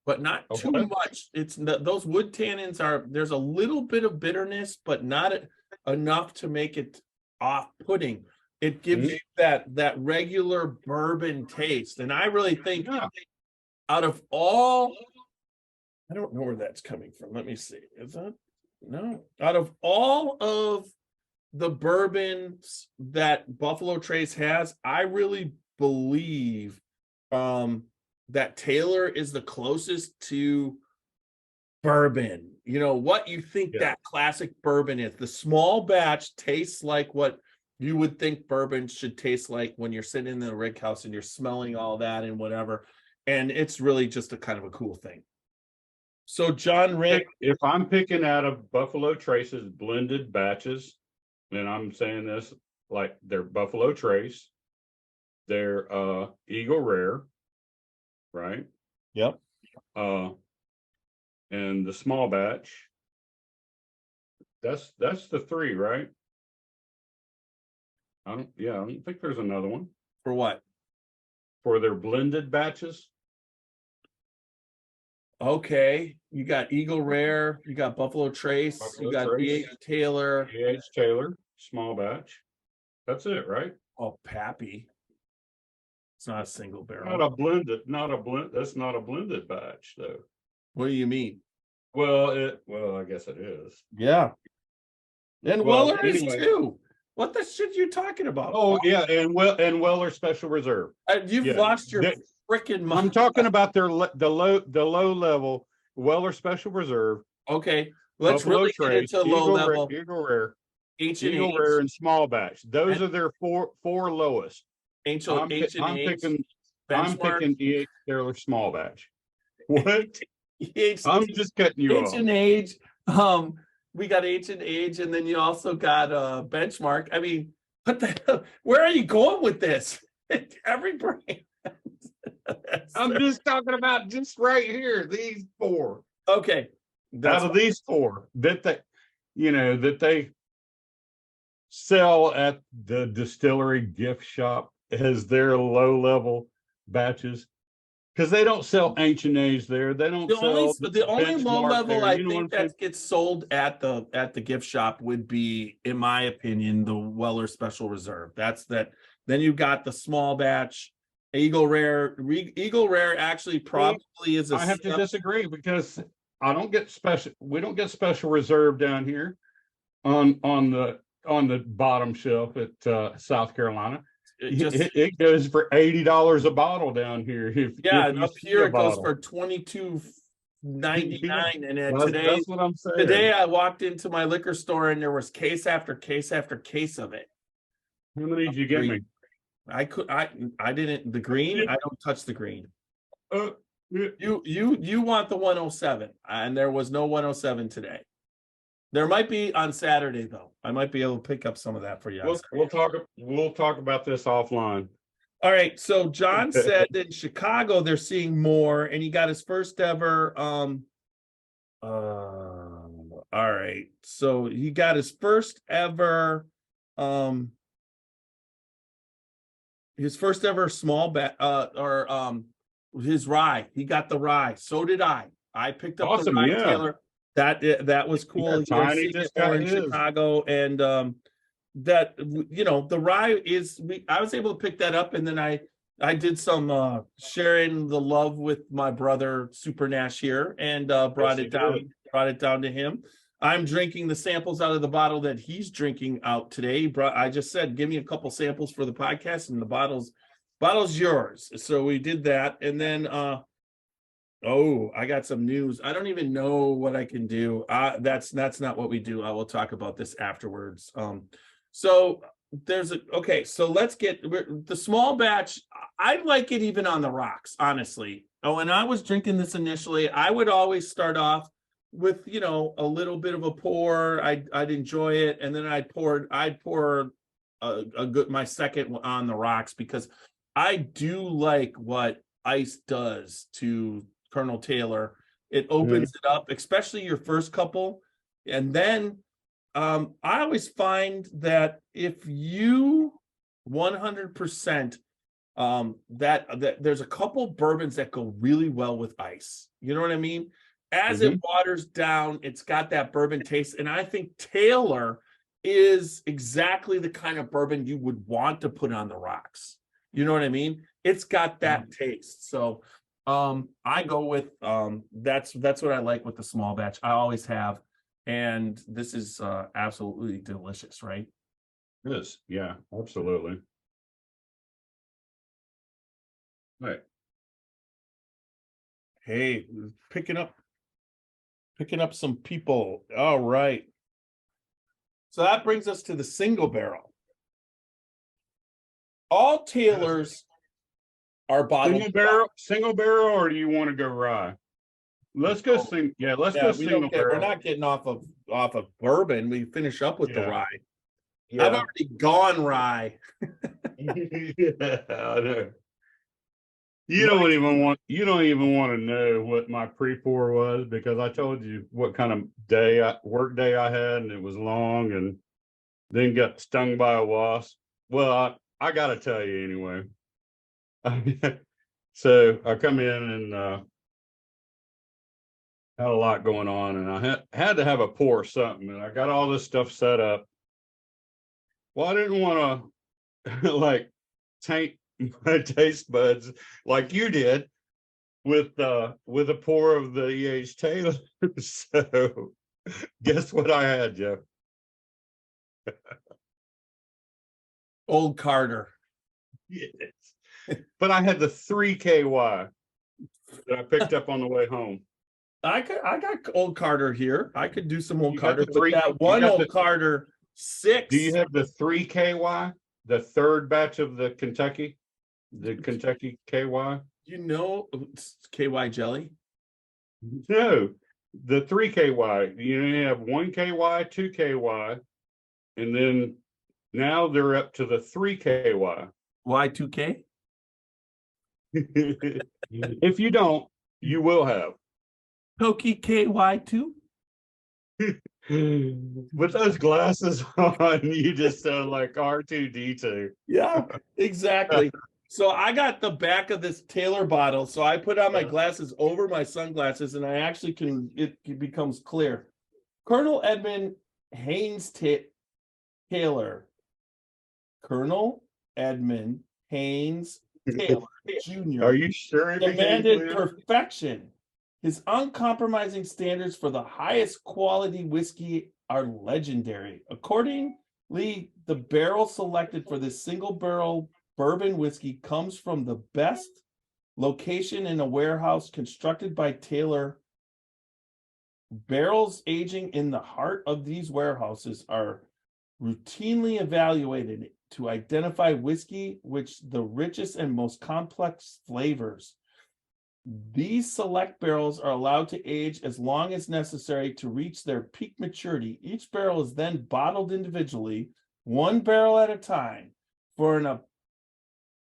but not too Okay. much. Those wood tannins there's a little bit of bitterness, but not enough to make it off-putting. It gives you that regular bourbon taste. And I really think out of all, I don't know where that's coming from. Let me see. Is that no? Out of all of the bourbons that Buffalo Trace has, I really believe that Taylor is the closest to bourbon. You know what you think that classic bourbon is. The small batch tastes like what you would think bourbon should taste like when you're sitting in the rig house and you're smelling all that and whatever. And it's really just a kind of a cool thing. So John Rick, if I'm picking out of Buffalo Trace's blended batches, and I'm saying this like they're Buffalo Trace, they're Eagle Rare, right? Yep. And the small batch. That's the three, right? I don't think there's another one. For what? For their blended batches. Okay, you got Eagle Rare, you got Buffalo Trace, you got EH Taylor. EH Taylor, small batch. That's it, right? Oh, Pappy. It's not a single barrel. Not a blend. That's not a blended batch, though. What do you mean? Well, I guess it is. Yeah. And Well, Weller is anyway. too. What the shit you talking about? Oh yeah, and Weller Special Reserve. You've lost your freaking mind. I'm talking about the low level Weller Special Reserve. Okay, let's Buffalo really get Trace, into low Eagle level. Eagle Rare, Ancient Eagle Rare, and small batch. Those are their four lowest. I'm picking EH Taylor small batch. What? I'm just cutting you off. Ancient Age. We got Ancient Age, and then you also got Benchmark. I mean, what the hell? Where are you going with this? Every brand. I'm just talking about just right here, these four. Okay. Out of these four that they sell at the distillery gift shop as their low level batches. Because they don't sell Ancient Age there. They don't sell the only low level there. I think that gets sold at the gift shop would be, in my opinion, the Weller Special Reserve. That's that. Then you've got the small batch Eagle Rare. Eagle Rare actually probably is. I have to disagree because we don't get Special Reserve down here on the bottom shelf at South Carolina. It goes for $80 a bottle down here. Up here it goes for $22.99. And that's what I'm saying. Today I walked into my liquor store and there was case after case after case of it. How many did you get me? I didn't. The green. I don't touch the green. You want the 107, and there was no 107 today. There might be on Saturday though. I might be able to pick up some of that for you. We'll talk about this offline. All right. So John said in Chicago they're seeing more, and he got his first ever. All right. So he got his first ever. His first ever small bet. His rye. He got the rye. So did I. I picked up the rye, Taylor. That was cool. Tiny just got in Chicago, and that the rye is. I was able to pick that up, and then I did some sharing the love with my brother Super Nash here, and brought it down to him. I'm drinking the samples out of the bottle that he's drinking out today. I just said, give me a couple samples for the podcast, and the bottle's yours. So we did that, and then. I got some news. I don't even know what I can do. That's not what we do. I will talk about this afterwards. So let's get the small batch. I like it even on the rocks, honestly. When I was drinking this initially, I would always start off with, a little bit of a pour. I'd enjoy it. And then I'd pour my second on the rocks, because I do like what ice does to Cornel Taylor. It opens it up, especially your first couple. And then I always find that if you 100% that there's a couple bourbons that go really well with ice. You know what I mean? As it waters down, it's got that bourbon taste. And I think Taylor is exactly the kind of bourbon you would want to put on the rocks. You know what I mean? It's got that taste. So I go with that's what I like with the small batch. I always have. And this is absolutely delicious, right? Yes, yeah, absolutely. Right. Hey, picking up some people. All right. So that brings us to the single barrel. All Taylors are bottled. Single barrel, or do you want to go rye? Let's go go single barrel. We're not getting off of bourbon. We finish up with the rye. Yeah. I've already gone rye. Yeah, I know. You don't even want to know what my pre-pour was, because I told you what kind of work day I had, and it was long, and then got stung by a wasp. Well, I got to tell you anyway. So I come in and had a lot going on, and I had to have a pour or something, and I got all this stuff set up. Well, I didn't want to like taint my taste buds like you did with a pour of the EH Taylor. So guess what I had, Jeff? Old Carter. Yes. But I had the 3KY that I picked up on the way home. I got Old Carter here. I could do some Old You got Carter, the but that one Old Carter 6. Do you have the 3KY, the third batch of the Kentucky KY? You know, KY jelly. No, the 3KY. You have 1KY, 2KY, and then now they're up to the 3KY. Y2K? If you don't, you will have. Toki KY2? With those glasses on, you just sound like R2D2. Yeah, exactly. So I got the back of this Taylor bottle. So I put on my glasses over my sunglasses, and I actually it becomes clear. Colonel Edmund Haynes Taylor. Colonel Edmund Haynes Taylor Jr. Are you sure? Demanded perfection. His uncompromising standards for the highest quality whiskey are legendary. Accordingly, the barrel selected for this single barrel bourbon whiskey comes from the best location in a warehouse constructed by Taylor. Barrels aging in the heart of these warehouses are routinely evaluated to identify whiskey which the richest and most complex flavors. These select barrels are allowed to age as long as necessary to reach their peak maturity. Each barrel is then bottled individually, one barrel at a time, for an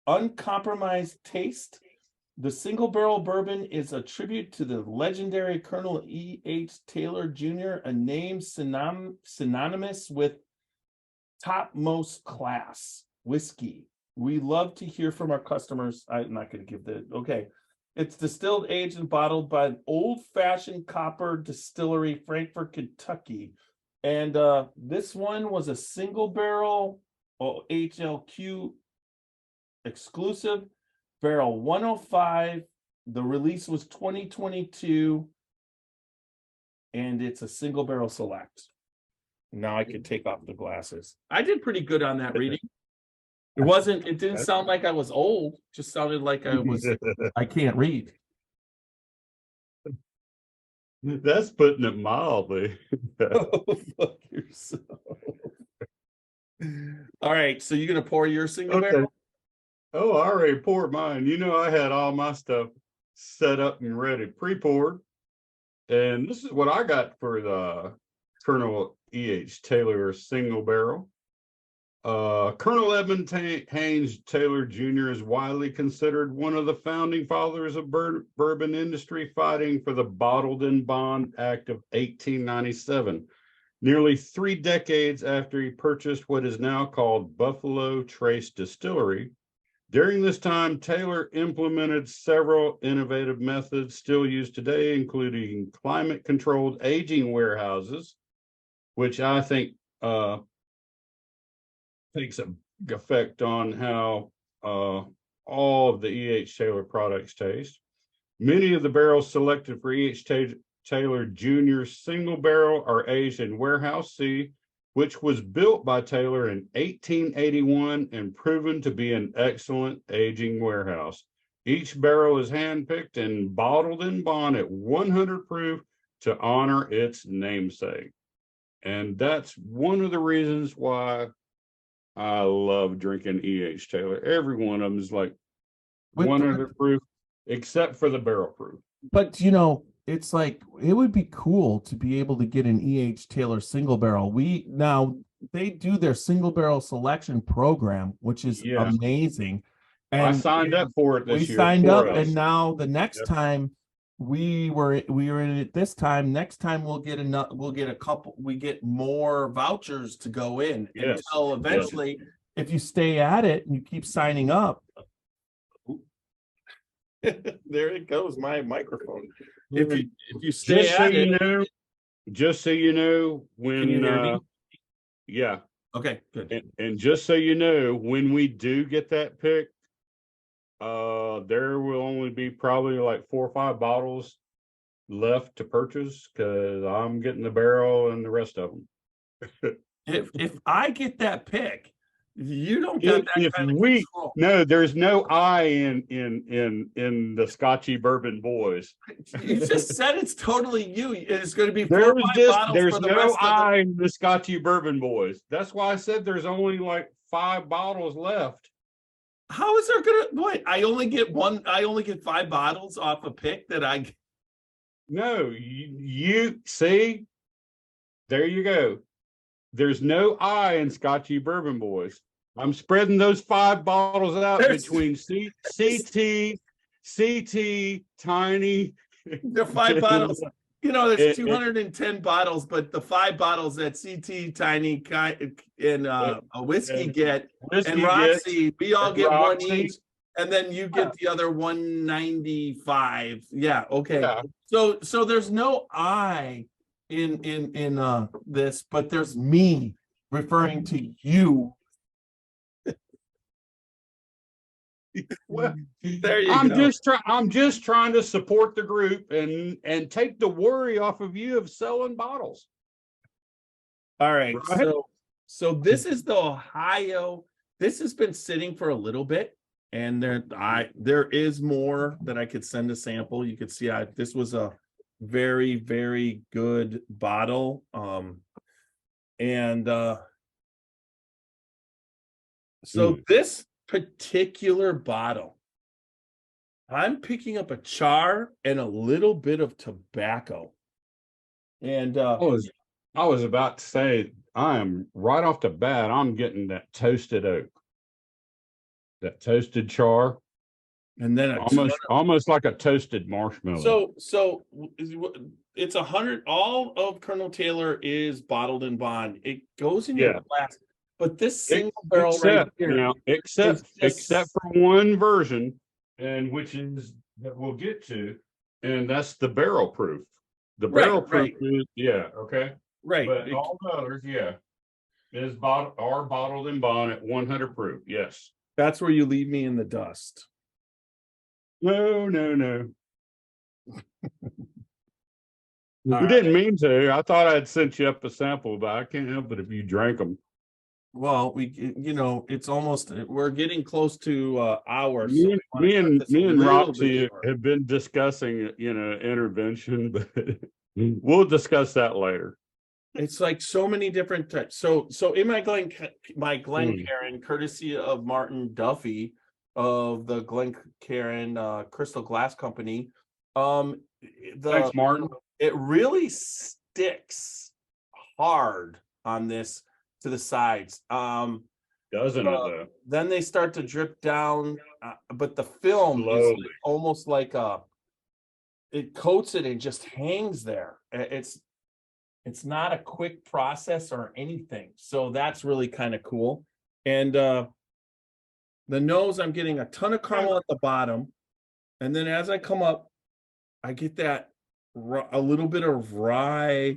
uncompromised taste. The single barrel bourbon is a tribute to the legendary Colonel EH Taylor Jr., a name synonymous with topmost class whiskey. We love to hear from our customers. I'm not going to give the, okay. It's distilled, aged, and bottled by an old-fashioned copper distillery, Frankfort, Kentucky. And this one was a single barrel HLQ exclusive, barrel 105. The release was 2022, and it's a single barrel select. Now I could take off the glasses. I did pretty good on that reading. It didn't sound like I was old, just sounded like I can't read. That's putting it mildly. Oh, fuck yourself. All right, so you're gonna pour your single barrel? Oh, I already poured mine. You know, I had all my stuff set up and ready, pre-poured. And this is what I got for the Colonel EH Taylor single barrel. Colonel Edmund Haynes Taylor Jr. is widely considered one of the founding fathers of bourbon industry, fighting for the Bottled in Bond Act of 1897, nearly 3 decades after he purchased what is now called Buffalo Trace Distillery, During this time, Taylor implemented several innovative methods still used today, including climate-controlled aging warehouses, which I think takes an effect on how all of the EH Taylor products taste. Many of the barrels selected for EH Taylor Jr. single barrel are aged in Warehouse C, which was built by Taylor in 1881 and proven to be an excellent aging warehouse. Each barrel is handpicked and bottled in bond at 100 proof to honor its namesake. And that's one of the reasons why I love drinking EH Taylor. Every one of them is like 100 proof, except for the barrel proof. But it's like it would be cool to be able to get an EH Taylor single barrel. They do their single barrel selection program, which is amazing. And I signed up for it this year. We signed up, and now the next time we were in it this time. Next time we'll get more vouchers to go in until eventually, if you stay at it and you keep signing up. There it goes, my microphone. If you stay just so you know, when Can you hear me? Yeah. Okay, good. And just so you know, when we do get that pick, there will only be probably like 4 or 5 bottles left to purchase, because I'm getting the barrel and the rest of them. If I get that pick, you don't get that kind of control. No, there's no I in the Scotchy Bourbon Boys. You just said it's totally you. It's going to be 4 or 5 bottles there's for the no rest I in the Scotchy Bourbon Boys. That's why I said there's only like 5 bottles left. How is there gonna I only get 5 bottles off a pick that I No, you see, there you go. There's no I in Scotchy Bourbon Boys. I'm spreading those 5 bottles out between CT, Tiny. the 5 bottles. There's 210 bottles, but the 5 bottles that CT, Tiny, and a whiskey get, and Roxy, we all get one each, and then you get the other 195. Yeah, okay. Yeah. So there's no I in this, but there's me referring to you. Well, there you go. I'm just trying to support the group and take the worry off of you of selling bottles. All right. So this is the Ohio. This has been sitting for a little bit, and there is more that I could send a sample. You could see this was a very, very good bottle. This particular bottle, I'm picking up a char and a little bit of tobacco. And I was about to say, I am right off the bat, I'm getting that toasted oak, that toasted char, and then almost like a toasted marshmallow. So it's 100. All of Colonel Taylor is bottled in bond. It goes in your glass. But this single barrel right here, except for one version, and which is that we'll get to, and that's the barrel proof. The barrel proof is okay. Right. But all the others, are bottled in bond at 100 proof. Yes. That's where you leave me in the dust. No. We didn't mean to. I thought I'd sent you up a sample, but I can't help it if you drank them. Well, it's almost, we're getting close to hours. Me and Roxy have been discussing, intervention, but we'll discuss that later. It's like so many different types. So in my Glencairn, courtesy of Martin Duffy of the Glencairn Crystal Glass Company. Thanks, Martin. It really sticks hard on this to the sides. Doesn't it though? Then they start to drip down, but the film is almost like it coats it and just hangs there. It's not a quick process or anything. So that's really kind of cool. And The nose, I'm getting a ton of caramel at the bottom. And then as I come up, I get that a little bit of rye,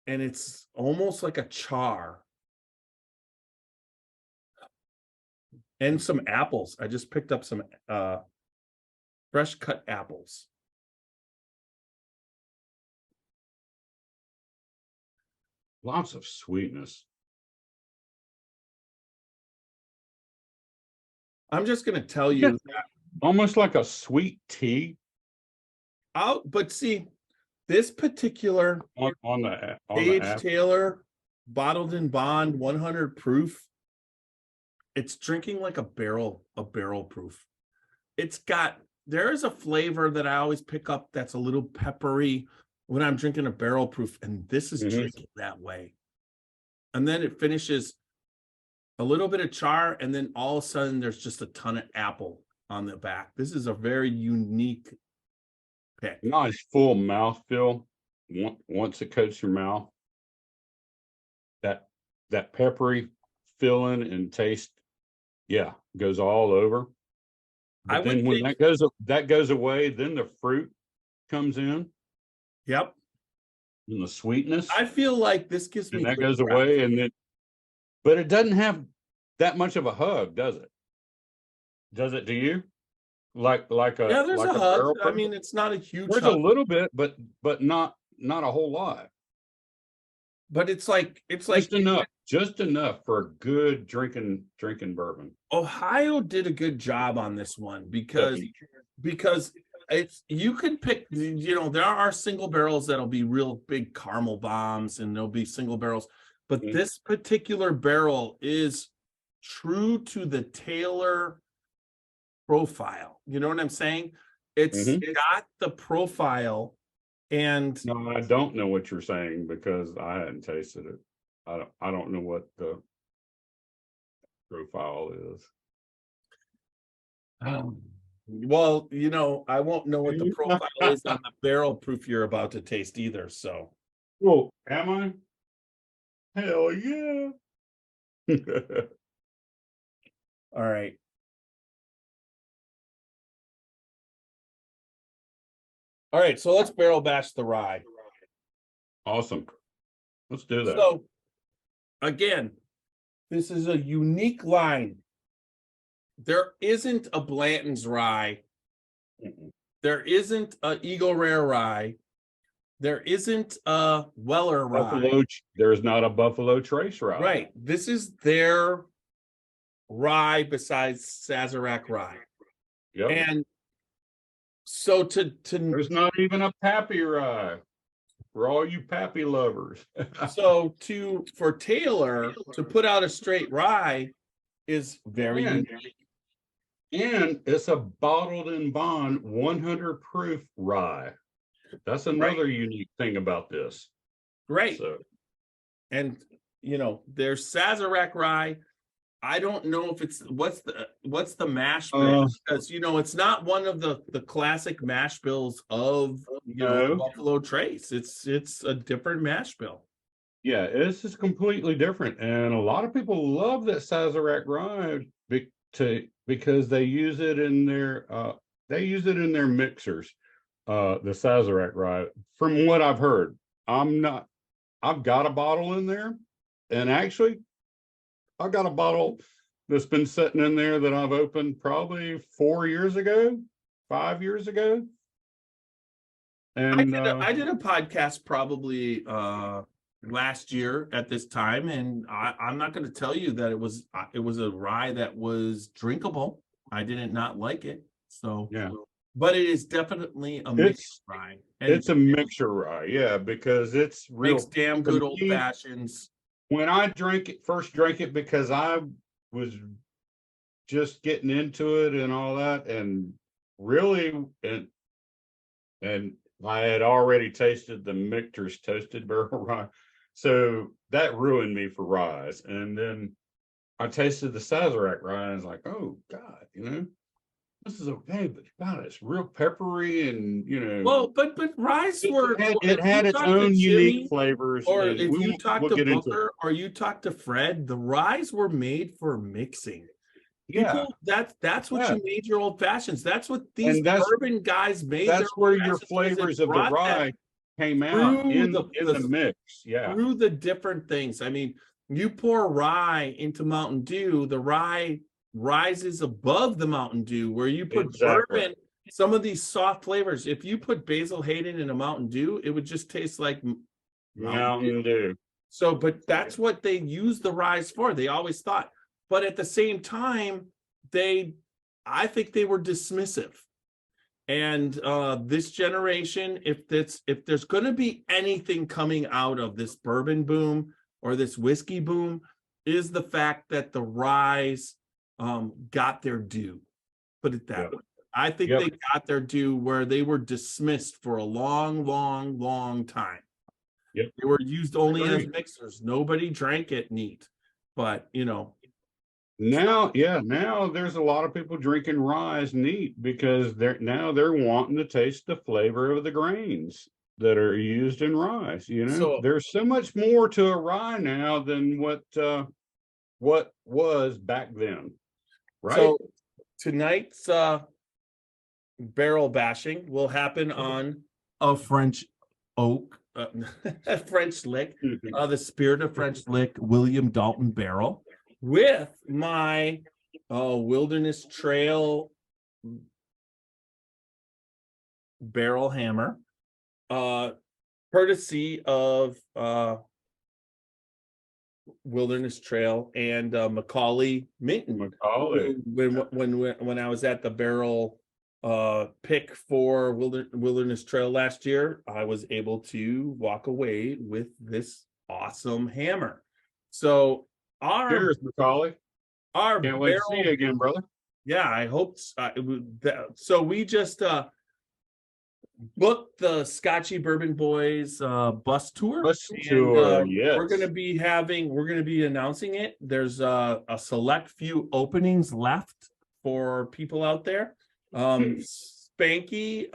and it's almost like a char. And some apples. I just picked up some fresh cut apples. Lots of sweetness. I'm just gonna tell you that Almost like a sweet tea but see, this particular on the EH app. Taylor bottled in bond 100 proof, it's drinking like a barrel proof. There is a flavor that I always pick up that's a little peppery when I'm drinking a barrel proof, and this is drinking that way. And then it finishes a little bit of char, and then all of a sudden there's just a ton of apple on the back. This is a very unique pick. Nice full mouthfeel once it coats your mouth. That peppery feeling and taste, goes all over. But then when that goes away, then the fruit comes in. Yep. And the sweetness. I feel like this gives me and that goes away, and then, but it doesn't have that much of a hug, does it? Does it to you? Like a there's like a hug. barrel I mean, it's not a huge there's hug, a little bit, but not a whole lot. but it's like Just enough for a good drinking bourbon. Ohio did a good job on this one because it's, you can pick, there are single barrels that'll be real big caramel bombs, and there'll be single barrels, but this particular barrel is true to the Taylor profile. You know what I'm saying? It's got the profile. And no, I don't know what you're saying because I hadn't tasted it. I don't know what the profile is. Well, I won't know what the profile is on the barrel proof you're about to taste either. So, well, am I? Hell yeah! All right. All right, so let's barrel bash the rye. Awesome. Let's do that. So, again, this is a unique line. There isn't a Blanton's rye. There isn't a Eagle Rare rye. There isn't a Weller rye. There's not a Buffalo Trace rye. Right. This is their rye besides Sazerac rye. Yep. And so there's not even a Pappy rye for all you Pappy lovers. So for Taylor to put out a straight rye is very unique. And it's a bottled in bond 100 proof rye. That's another unique thing about this. Right. So, and there's Sazerac rye. I don't know if it's what's the mash bill, because it's not one of the classic mash bills of Buffalo Trace. It's a different mash bill. Yeah, this is completely different, and a lot of people love that Sazerac rye because they use it in their mixers. The Sazerac rye, from what I've heard, I've got a bottle in there, and actually I got a bottle that's been sitting in there that I've opened probably 5 years ago. And I did a podcast probably last year at this time, and I'm not going to tell you that it was a rye that was drinkable. I didn't not like it. So but it is definitely a mixed rye. And it's a mixture rye, because it's real makes damn good old fashions. When I first drank it, because I was just getting into it and all that, and really, and I had already tasted the Michter's toasted barrel rye, so that ruined me for ryes. And then I tasted the Sazerac rye, and I was like, oh God, this is okay, but God, it's real peppery, and Well, but ryes were it had its own unique flavors. Or if you talk to Booker or you talk to Fred, the ryes were made for mixing. People, that's what Yeah. you made your old fashions. That's what these And that's- bourbon guys made. That's their where old your fashions, was they flavors of the brought that rye came out through in the the mix. Yeah. through the different things. I mean, you pour rye into Mountain Dew, the rye rises above the Mountain Dew. Where you put Exactly. bourbon, some of these soft flavors, if you put Basil Hayden in a Mountain Dew, it would just taste like Mountain Dew. So, but that's what they use the rye for. They always thought, but at the same time, I think they were dismissive. And this generation, if there's going to be anything coming out of this bourbon boom or this whiskey boom, is the fact that the ryes got their due. Put it that way. I think they got their due where they were dismissed for a long, long, long time. Yep. They were used only as mixers. Nobody drank it neat. But now there's a lot of people drinking rye neat because they're wanting to taste the flavor of the grains that are used in rye. So there's so much more to a rye now than what was back then. Right. So tonight's barrel bashing will happen on a French oak, French lick, the Spirit of French Lick William Dalton barrel with my Wilderness Trail barrel hammer, courtesy of Wilderness Trail and Macaulay Minton. Macaulay. When I was at the barrel pick for Wilderness Trail last year, I was able to walk away with this awesome hammer. So cheers, Macaulay. Can't wait to see you again, brother. Yeah, I hope so. We just booked the Scotchy Bourbon Boys bus tour. Yes. We're gonna be announcing it. There's a select few openings left for people out there. Spanky,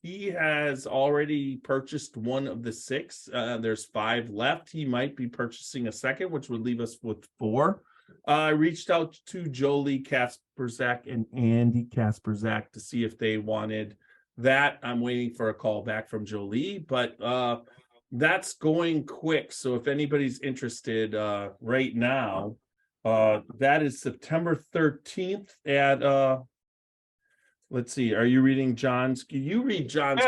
he has already purchased one of the 6. There's 5 left. He might be purchasing a second, which would leave us with 4. I reached out to Jolie Kasperzak and Andy Kasperzak to see if they wanted that. I'm waiting for a call back from Jolie, but that's going quick. So if anybody's interested right now, that is September 13th at let's see. Are you reading John's? You read John's.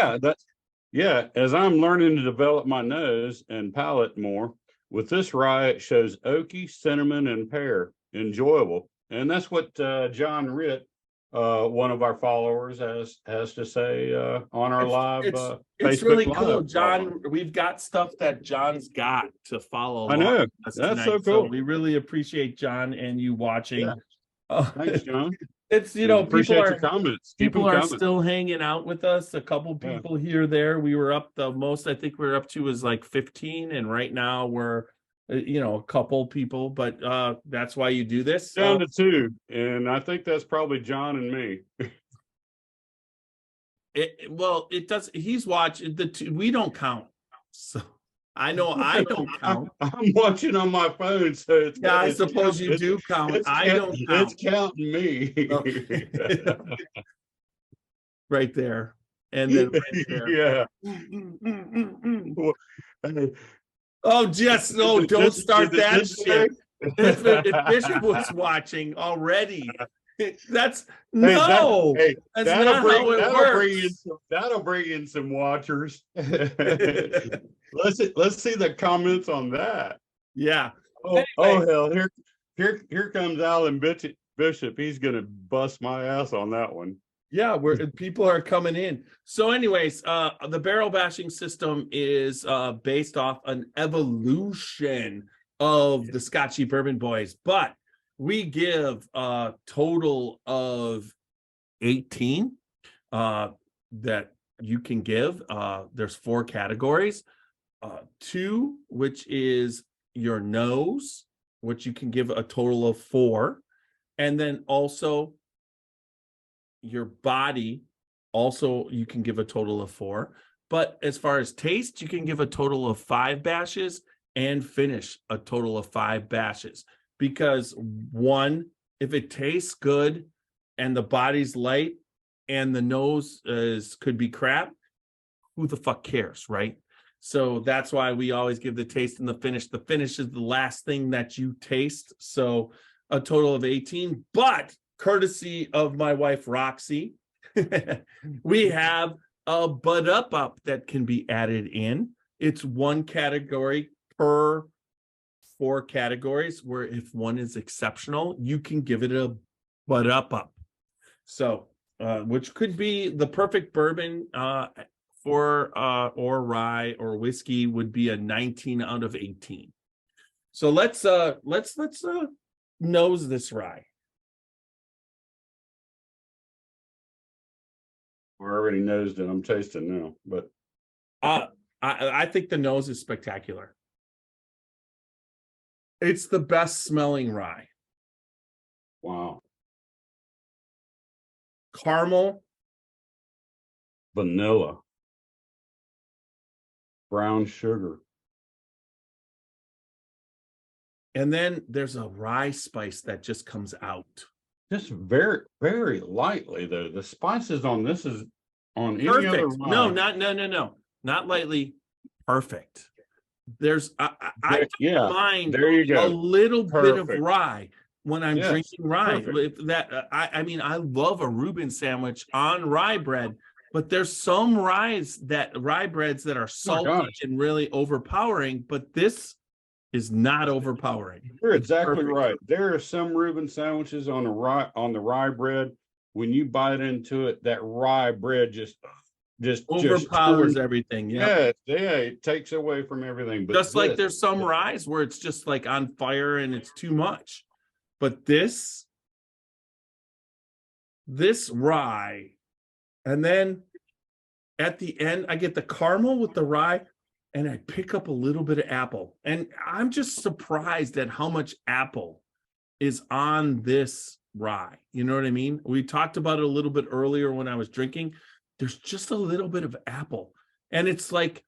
Yeah, as I'm learning to develop my nose and palate more, with this rye, it shows oaky, cinnamon, and pear. Enjoyable. And that's what John Ritt, one of our followers, has to say on our live Facebook it's really live cool, John. We've got stuff that John's got to follow. I know. That's tonight. So cool. So we really appreciate John and you watching. Yeah. Thanks, John. It's appreciate your comments. People are still hanging out with us. A couple people here, there. We were up the most. I think we're up to is like 15, and right now we're, a couple people. But that's why you do this. Down to 2, and I think that's probably John and me. It does. He's watching the 2. We don't count, so I know I don't count. I'm watching on my phone, so it's I suppose you do count. I don't count. It's counting me. Right there. And then right there. Yeah. Oh, just no, don't start that shit. If Bishop was watching already, that's not how it works. That'll bring in some watchers. Let's see the comments on that. Yeah. Oh hell, here comes Alan Bishop. He's gonna bust my ass on that one. Yeah, people are coming in. So anyways, the barrel bashing system is based off an evolution of the Scotchy Bourbon Boys, but we give a total of 18 that you can give. There's 4 categories. 2, which is your nose, which you can give a total of 4. And then also your body, also you can give a total of 4. But as far as taste, you can give a total of 5 bashes and finish a total of 5 bashes, because 1 if it tastes good and the body's light and the nose could be crap, who the fuck cares, right? So that's why we always give the taste and the finish. The finish is the last thing that you taste. So a total of 18, but courtesy of my wife, Roxy, we have a Bud Up that can be added in. It's one category per 4 categories, where if one is exceptional, you can give it a Bud Up. So, which could be the perfect bourbon or rye or whiskey would be a 19 out of 18. So let's nose this rye. We're already nosed it. I'm tasting now, but I think the nose is spectacular. It's the best smelling rye. wow. Caramel, Vanilla, brown sugar. and then there's a rye spice that just comes out. Just very, very lightly though. The spices on this is on any other Perfect. No, wine. not lightly. Perfect. There's I don't Yeah, mind there you go. a little bit of Perfect. rye when I'm Yes, drinking rye. perfect. If that I mean, I love a Reuben sandwich on rye bread, but there's some rye breads that are salty gosh. and really overpowering, but this is not overpowering. You're exactly Perfect. right. There are some Reuben sandwiches on the rye bread. When you bite into it, that rye bread just Overpowers turns- everything. Yeah. Yeah, it takes away from everything. But Just like this- there's some ryes where it's just like on fire and it's too much. But this rye, and then at the end, I get the caramel with the rye, and I pick up a little bit of apple. And I'm just surprised at how much apple is on this rye. You know what I mean? We talked about it a little bit earlier when I was drinking. There's just a little bit of apple. And it's like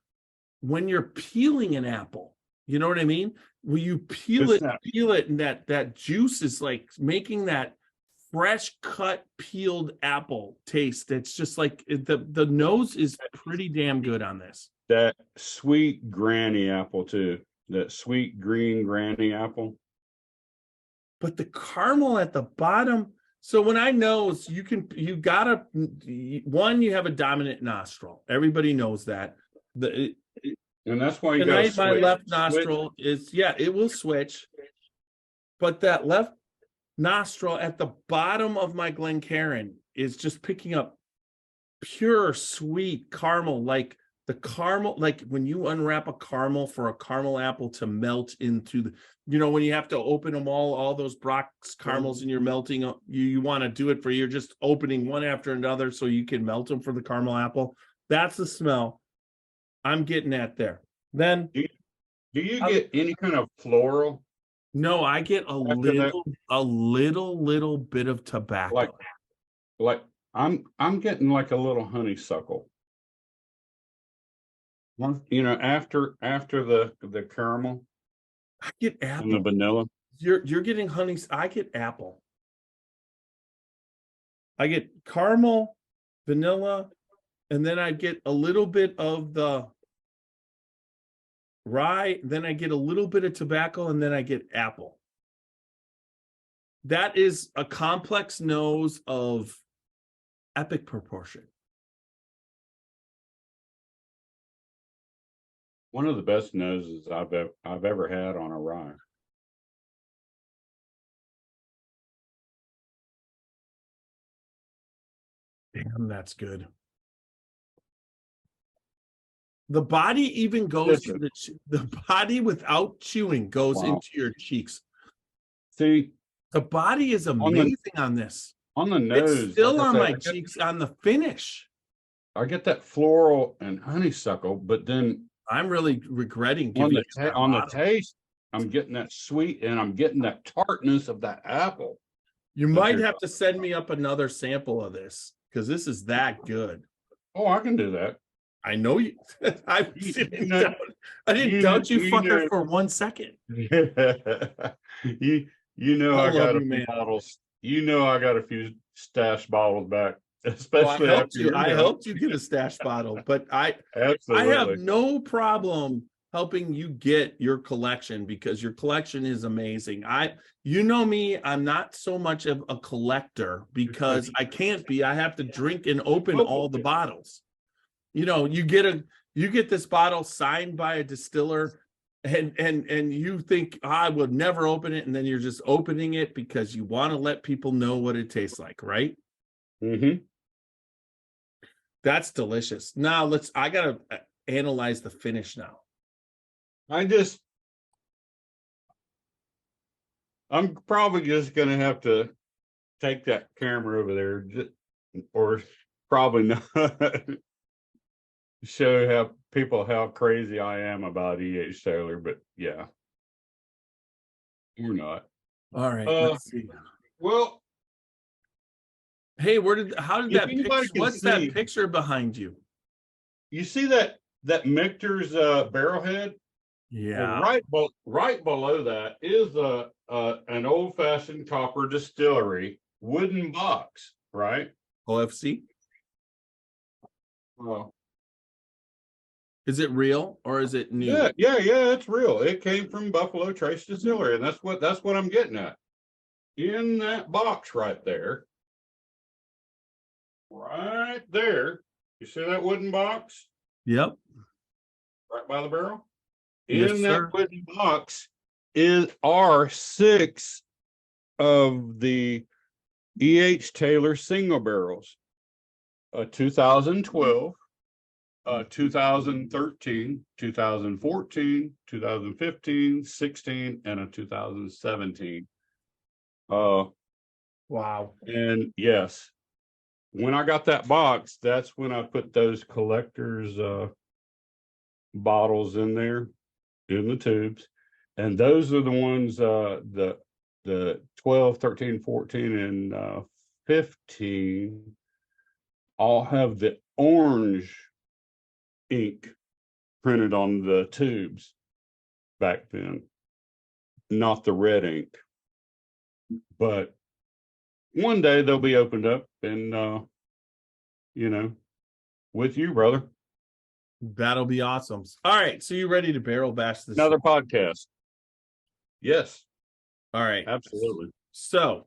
when you're peeling an apple, you know what I mean? When you peel It's it, and that juice is like making that fresh cut peeled apple taste. It's just like the nose is pretty damn good on this. that sweet granny apple too. That sweet green granny apple. But the caramel at the bottom. So when I nose, you have a dominant nostril. Everybody knows that. And that's why you Tonight, got my left nostril it will switch. But that left nostril at the bottom of my Glencairn is just picking up pure sweet caramel, like the caramel, like when you unwrap a caramel for a caramel apple to melt into when you have to open them all those Brock's caramels and you're melting, you want to do it you're just opening one after another so you can melt them for the caramel apple. That's the smell I'm getting at there. Then Do you get any kind of floral? no, I get a little bit of tobacco. Like I'm getting like a little honeysuckle. After the caramel I get and the apple. vanilla. You're getting honey. I get apple. I get caramel, vanilla, and then I get a little bit of the rye. Then I get a little bit of tobacco, and then I get apple. That is a complex nose of epic proportion. One of the best noses I've ever had on a rye. Damn, that's good. The body even goes to the body without chewing goes Wow. into your cheeks. See, The body is amazing on this. on the nose, It's still like I on said, my cheeks on the finish. I get that floral and honeysuckle, but then I'm really regretting on giving the you that on the bottle. taste, I'm getting that sweet and I'm getting that tartness of that apple. You might have to send me up another sample of this because this is that good. Oh, I can do that. I know you. I didn't doubt you, fucker, for 1 second. You know I I love got a you, few man. bottles. I got a few stash bottles back, especially Well, after your I help. helped you get a stash bottle, but I Absolutely. have no problem helping you get your collection because your collection is amazing. You know me, I'm not so much of a collector because I can't be. I have to drink and open all the bottles. You know, you get this bottle signed by a distiller and you think I would never open it, and then you're just opening it because you want to let people know what it tastes like, right? Mm-hmm. That's delicious. Now I gotta analyze the finish now. I'm probably just gonna have to take that camera over there, or probably not show how crazy I am about EH Taylor, but yeah, you're not. All right, let's see. Well, Hey, how did if that anybody picture, can what's see- that picture behind you? you see that Michter's barrel head? Yeah. Well, right below that is an old-fashioned copper distillery wooden box, right? OFC. Well, Is it real or is it new? yeah, it's real. It came from Buffalo Trace Distillery, and that's what I'm getting at. In that box right there. Right there. You see that wooden box? Yep. Right by the barrel? Yes, In sir. that wooden box are 6 of the EH Taylor single barrels. 2012, 2013, 2014, 2015, 16, and a 2017. Wow. And yes, when I got that box, that's when I put those collectors bottles in there, in the tubes, and those are the ones the 12, 13, 14, and 15 all have the orange ink printed on the tubes back then, not the red ink. But one day they'll be opened up and with you, brother. That'll be awesome. All right, so you ready to barrel bash this? Another podcast. Yes, All right, absolutely. so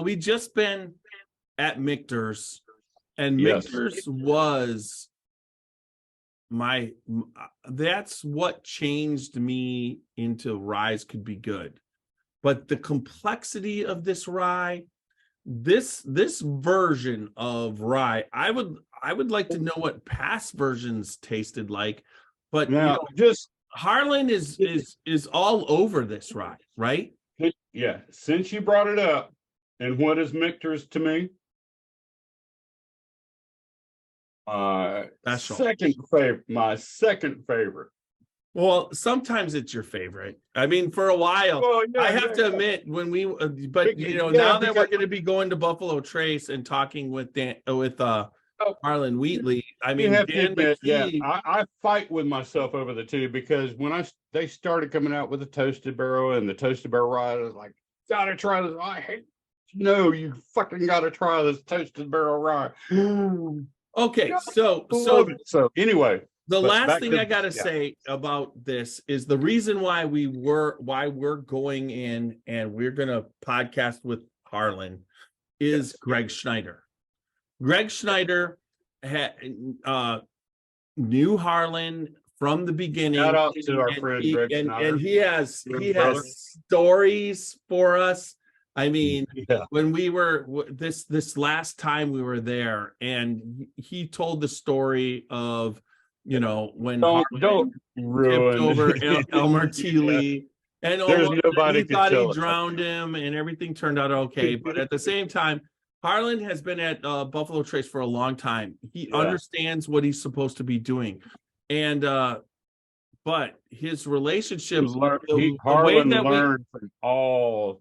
we just been at Michter's, and Yes. Michter's was that's what changed me into ryes could be good. But the complexity of this rye, this version of rye, I would like to know what past versions tasted like. But Now, Harlan is all over this rye, right? yeah, since you brought it up, and what is Michter's to me? Special. My second favorite. Well, sometimes it's your favorite. I mean, for a while, I have to admit when we, but now that we're going to be going to Buffalo Trace and talking with Harlan Wheatley, I mean, You have to Dan admit, McKee, I fight with myself over the two, because when they started coming out with the toasted barrel and the toasted barrel rye, I was like, gotta try this. I hate. No, you fucking gotta try this toasted barrel rye. okay, so anyway, the but last back thing to- I gotta yeah. say about this is the reason why we're going in and we're gonna podcast with Harlan is Greg Schneider. Greg Schneider knew Harlan from the beginning. Shout out to our friend Greg Schneider. And he has brother. stories for us. I mean, Yeah. when we were this last time we were there, and he told the story of when Don't Harlan ruin tipped over Elmer T. Yeah. Lee, and There's nobody he could thought tell he it. drowned him, and everything turned out okay. But at the same time, Harlan has been at Buffalo Trace for a long time. He understands what he's supposed to be doing, and but his relationships, Harlan learned from all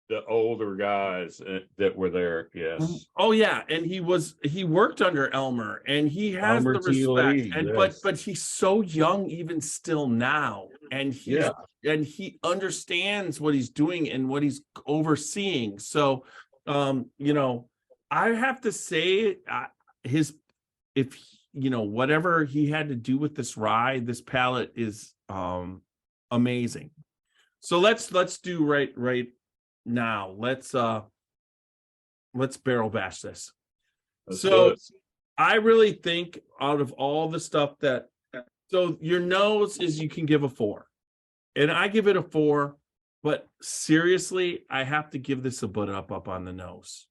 the older guys that were there. Yes. Oh yeah, and he worked under Elmer, and he has Elmer the T. respect. Lee, And yes. but he's so young even still now. and Yeah. he understands what he's doing and what he's overseeing. So, you know, I have to say, whatever he had to do with this rye, this palate is amazing. So let's do right now. Let's barrel bash this. Let's So do it. I really think out of all the stuff so your nose is, you can give a 4, and I give it a 4, but seriously, I have to give this a butt up on the nose.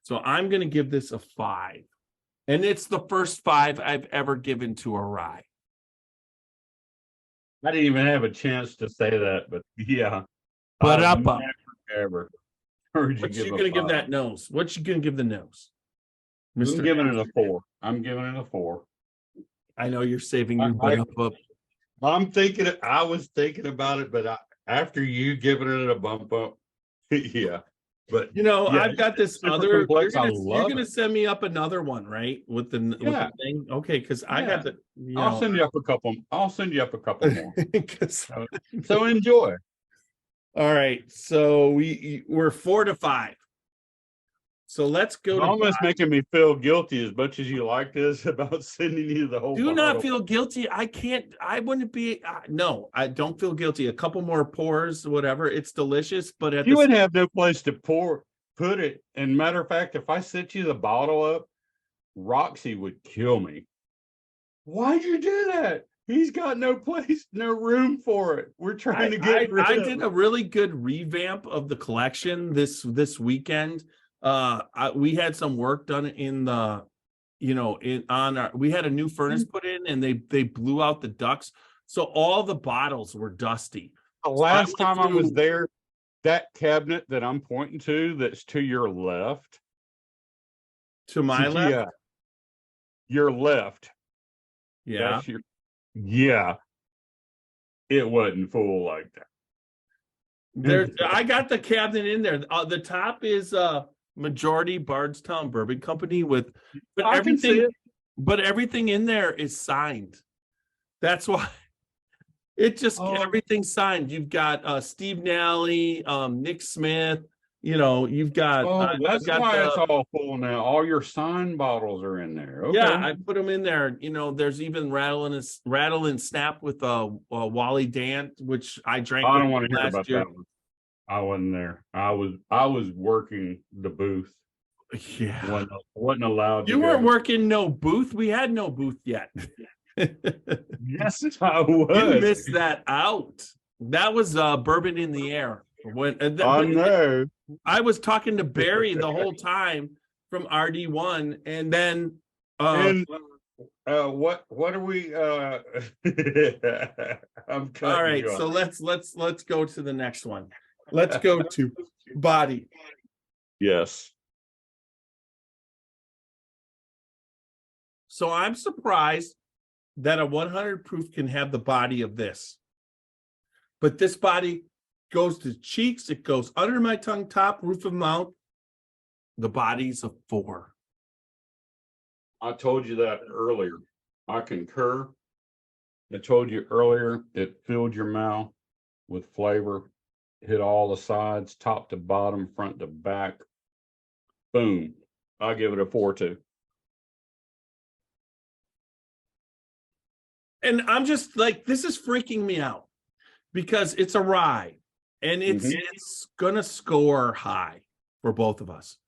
So I'm going to give this a 5, and it's the first 5 I've ever given to a rye. I didn't even have a chance to say that, but yeah. But I've up. never ever heard What you give going to a give 5. that nose? What you going to give the nose? I'm Mr. giving it a 4. I'm giving it a 4. I know you're saving your butt up. I was thinking about it, but after you giving it a bump up, yeah. But You know, yeah, I've got this super other. complex. You're I gonna, love you're gonna send me up another one, right? With the thing. Okay, because I got the. I'll send you up a couple. I'll send you up a couple more. 'Cause- So enjoy. all right, so we're 4 to 5. So let's go You're to almost making me feel guilty as much as you like this about sending you the whole. Do bottle. not feel guilty. I can't. I wouldn't be. No, I don't feel guilty. A couple more pours, whatever. It's delicious, but at You the would have no place to put it. And matter of fact, if I set you the bottle up, Roxy would kill me. Why'd you do that? He's got no place, no room for it. We're trying to get rid I of did it. a really good revamp of the collection this weekend. We had some work done in the, we had a new furnace put in, and they blew out the ducts, so all the bottles were dusty. The last time I was there, that cabinet that I'm pointing to, that's to your left. To my left. Yeah. Your left. Yeah. That's yeah. It wasn't full like that. I got the cabinet in there. The top is majority Bardstown Bourbon Company but everything in there is signed. That's why it just everything's signed. You've got Steve Nally, Nick Smith. You've got. That's why it's all full now. All your signed bottles are in there. Okay. Yeah, I put them in there. There's even Rattle and Snap with Wally Dant, which I drank. I don't want to hear about that one. I wasn't there. I was working the booth. Yeah, wasn't allowed. You weren't working no booth. We had no booth yet. Yes, I was. You missed that out. That was Bourbon in the Air. I know. I was talking to Barry the whole time from RD1, and then what are we I'm all right, so let's go to the next one. Let's go to body. Yes. So I'm surprised that a 100 proof can have the body of this, but this body goes to cheeks, it goes under my tongue, top, roof of mouth. The body's a 4. I told you that earlier. I concur. I told you earlier, it filled your mouth with flavor, hit all the sides, top to bottom, front to back. Boom. I give it a 4 too. And I'm just like, this is freaking me out because it's a rye. And it's gonna score high for both of us.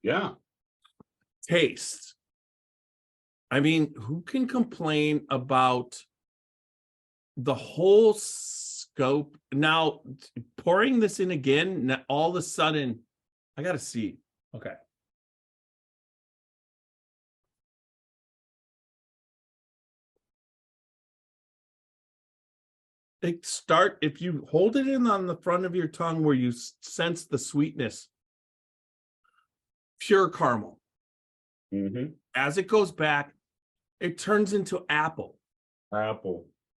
Yeah. Taste. I mean, who can complain about the whole scope? Now, pouring this in again, all of a sudden, I gotta see. Okay. If you hold it in on the front of your tongue where you sense the sweetness, pure caramel. As it goes back, it turns into apple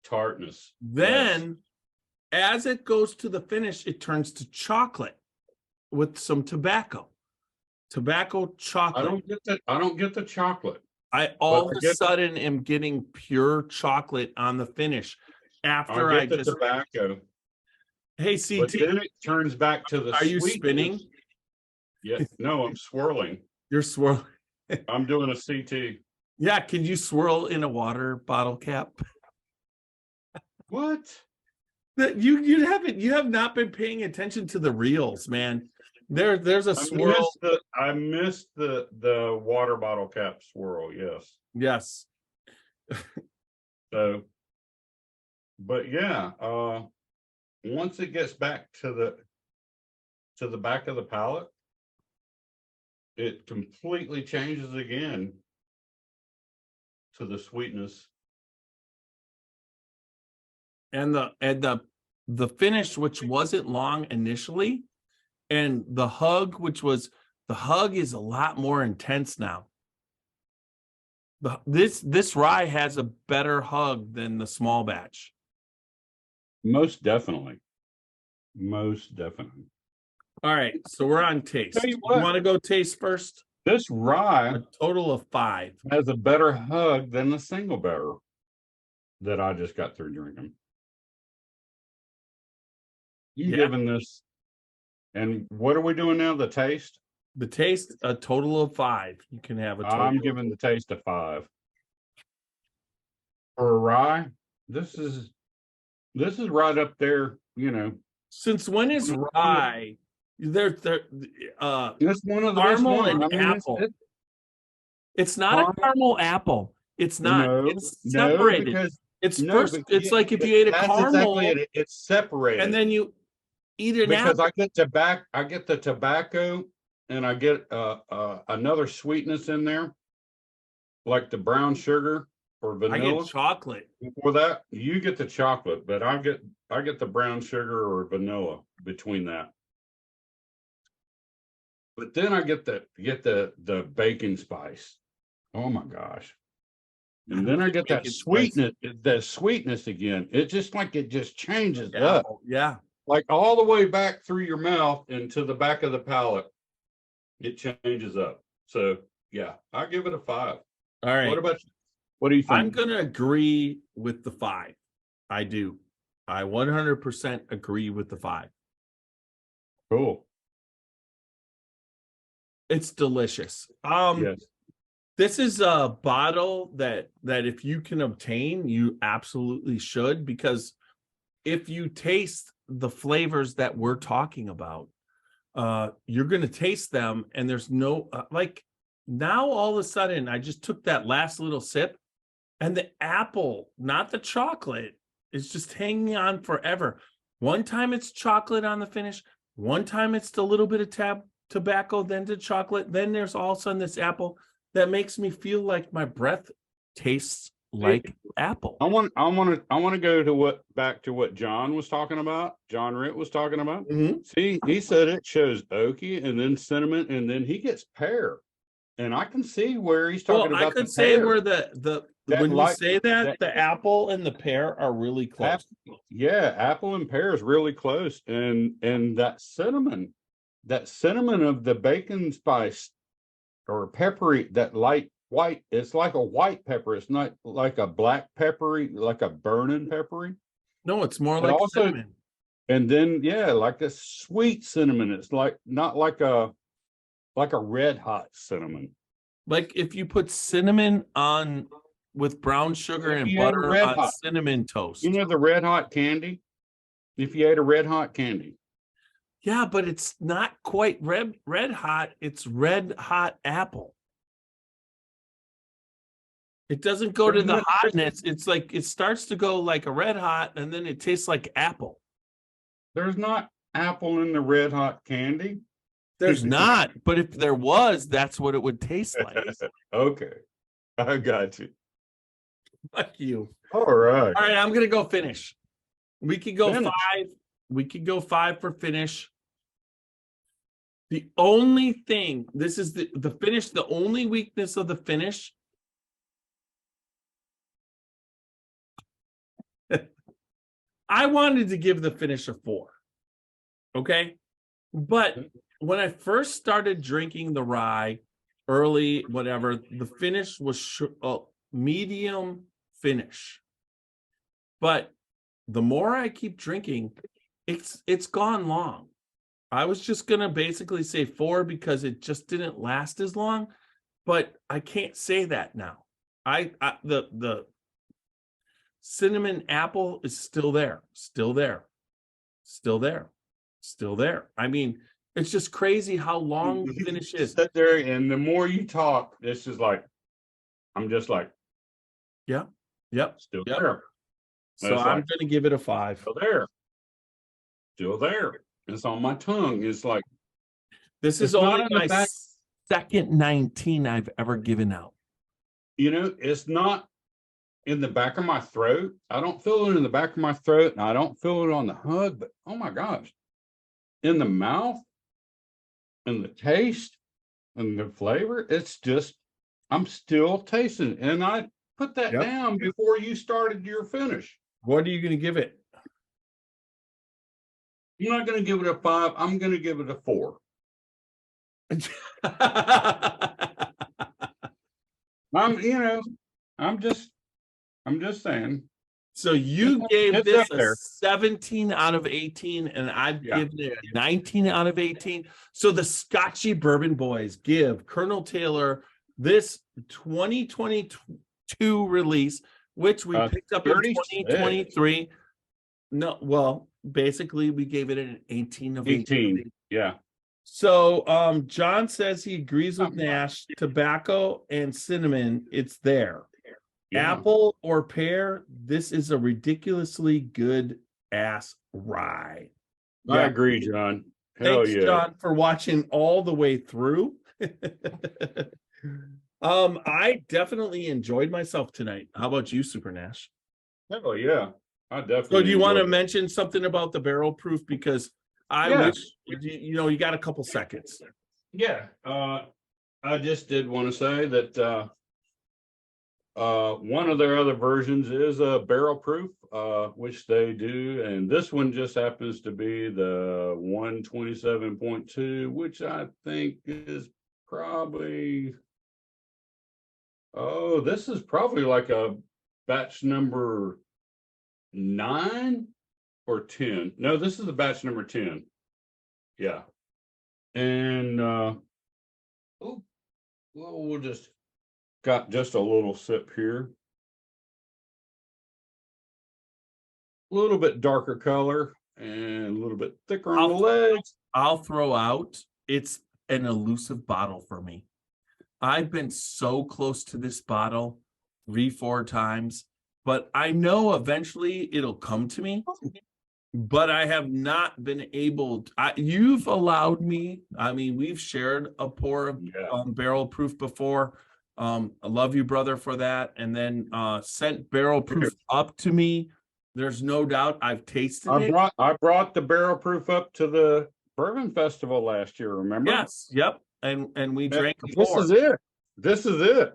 tartness. Then as it goes to the finish, it turns to chocolate with some tobacco chocolate. I don't get the chocolate. I all of a sudden am getting pure chocolate on the finish. after I I get the just, tobacco, hey, but CT, then it turns back to the are you sweetness. spinning? Yeah, no, I'm swirling. You're swirling. I'm doing a CT. Yeah, can you swirl in a water bottle cap? What? That you have not been paying attention to the reels, man. There's a swirl. I missed the water bottle cap swirl. Yes. Yes. So, but yeah, once it gets back to the back of the palate, it completely changes again to the sweetness. And the finish, which wasn't long initially, and the hug is a lot more intense now. This rye has a better hug than the small batch. Most definitely. Most definitely. All right, so we're on taste. Tell you You what. want to go taste first? This rye A total of 5. has a better hug than the single barrel that I just got through drinking. You Yeah. giving this, and what are we doing now? The taste? The taste, a total of 5. You can have a total. I'm giving the taste a 5. For a rye, this is right up there, you know. Since when is rye? They're It's one of the best caramel ones. and I mean, apple. It's not a caramel apple. It's not. No, It's no, separated. because It's no, first. but It's yeah, like if you ate a that's caramel exactly it. It's separated. and then you eat an because apple. I get the tobacco, and I get another sweetness in there, like the brown sugar or I vanilla. get chocolate. For that, you get the chocolate, but I get the brown sugar or vanilla between that. But then I get the bacon spice. Oh my gosh. And then I get that sweetness again. It just changes up. Yeah. Like all the way back through your mouth and to the back of the palate. It changes up. So yeah, I give it a 5. All right. What about you? What do you think? I'm gonna agree with the 5. I do. I 100% agree with the 5. Cool. It's delicious. Yes. This is a bottle that if you can obtain, you absolutely should, because if you taste the flavors that we're talking about, you're going to taste them, and there's no like now all of a sudden I just took that last little sip, and the apple, not the chocolate, is just hanging on forever. One time it's chocolate on the finish, one time it's the little bit of tobacco, then the chocolate, then there's all of a sudden this apple that makes me feel like my breath tastes like apple. I want to go back to what John was talking about. John Ritt was talking about. Mm-hmm. See, he said it shows oaky and then cinnamon, and then he gets pear. And I can see where he's talking about. I could the say pear. where the when you say that the apple and the pear are really close. Yeah, apple and pear is really close, and that cinnamon of the bacon spice or peppery, that light white, it's like a white pepper. It's not like a black peppery, like a burning peppery. No, it's more But like also, cinnamon. and then like a sweet cinnamon. It's like not like a red hot cinnamon. Like if you put cinnamon on with brown sugar and butter on cinnamon toast. You know the red hot candy? If you ate a red hot candy. Yeah, but it's not quite red hot. It's red hot apple. It doesn't go to the hotness. It's like it starts to go like a red hot, and then it tastes like apple. There's not apple in the red hot candy. There's not, but if there was, that's what it would taste like. Okay, I got you. Fuck you. All right. All right, I'm gonna go finish. We could go Finish. 5. We could go 5 for finish. The only thing, this is the finish, the only weakness of the finish. I wanted to give the finish a 4. Okay. But when I first started drinking the rye early, whatever, the finish was medium finish. But the more I keep drinking, it's gone long. I was just gonna basically say 4 because it just didn't last as long, but I can't say that now. The cinnamon apple is still there, still there, still there, still there. I mean, it's just crazy how long the finish is. Sit there, and the more you talk, this is like, I'm just like, Yep. still Yep. there. So It's I'm like, gonna give it a 5. still there. Still there. It's on my tongue. It's like, This it's is only not in the my back. second 19 I've ever given out. It's not in the back of my throat. I don't feel it in the back of my throat, and I don't feel it on the hug, but oh my gosh, in the mouth and the taste and the flavor, it's just, I'm still tasting it. And I put that Yep. down before you started your finish. What are you gonna give it? I'm not going to give it a 5. I'm going to give it a 4. I'm just saying. So you It's- gave it's this up a there. 17 out of 18, and I've Yeah. given it a 19 out of 18. So the Scotchy Bourbon Boys give Cornel Taylor this 2022 release, which we picked up in 36. 2023. No, well, basically we gave it an 18 of 18. Yeah. So John says he agrees with Nash. Tobacco and cinnamon, it's there. Yeah. Apple or pear, this is a ridiculously good ass rye. I agree, John. Hell Thanks, yeah. John, for watching all the way through. I definitely enjoyed myself tonight. How about you, Super Nash? Hell yeah. I definitely. So do you want to enjoyed it. mention something about the barrel proof? Because I Yes. wish you got a couple seconds. Yeah. I just did want to say that one of their other versions is a barrel proof, which they do, and this one just happens to be the 127.2, which I think is probably, this is probably like a batch number 9 or 10. No, this is the batch number 10. Yeah. And we'll just got just a little sip here. A little bit darker color and a little bit thicker on the legs. I'll throw out, it's an elusive bottle for me. I've been so close to this bottle 3-4 times, but I know eventually it'll come to me. But I have not been able to, you've allowed me. I mean, we've shared a pour of barrel proof before. I love you, brother, for that. And then sent barrel proof up to me. There's no doubt I've tasted it. I brought the barrel proof up to the Bourbon Festival last year, remember? Yes, yep. And we drank a This pour. is it. This is it.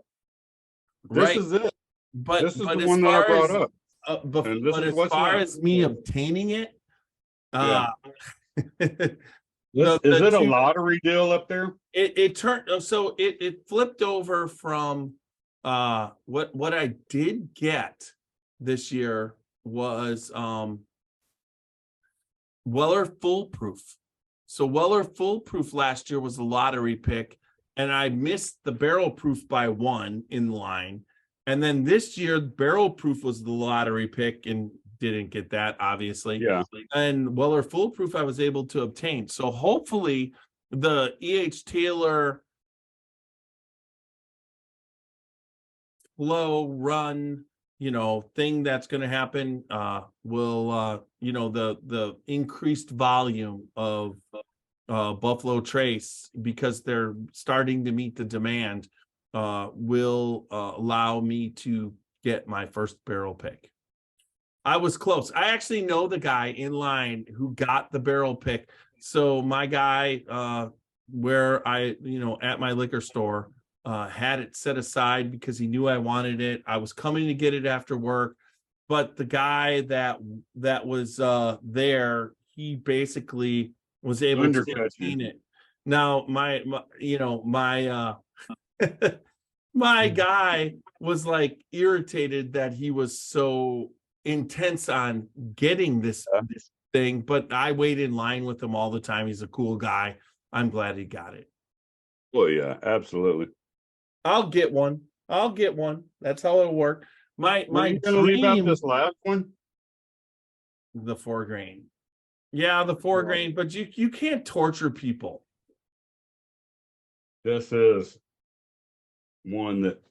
Right. This is it. But this is but the as one that I far brought as, up. but as far as me obtaining it, is it a lottery deal up there? It turned, so it flipped over from what I did get this year was Weller Foolproof. So Weller Foolproof last year was a lottery pick, and I missed the barrel proof by 1 in line. And then this year, barrel proof was the lottery pick and didn't get that, obviously. Yeah. And Weller Foolproof I was able to obtain. So hopefully the EH Taylor flow run, thing that's going to happen will, the increased volume of Buffalo Trace, because they're starting to meet the demand, will allow me to get my first barrel pick. I was close. I actually know the guy in line who got the barrel pick. So my guy, where I, at my liquor store, had it set aside because he knew I wanted it. I was coming to get it after work, but the guy that was there, he basically was able to obtain it. Now my my guy was like irritated that he was so intense on getting this Yeah. this thing, but I wait in line with him all the time. He's a cool guy. I'm glad he got it. Well, yeah, absolutely. I'll get one. That's how it'll work. Were My you gonna leave out dream, this last one? the 4-grain. Yeah, the 4-grain, but you can't torture people. This is one that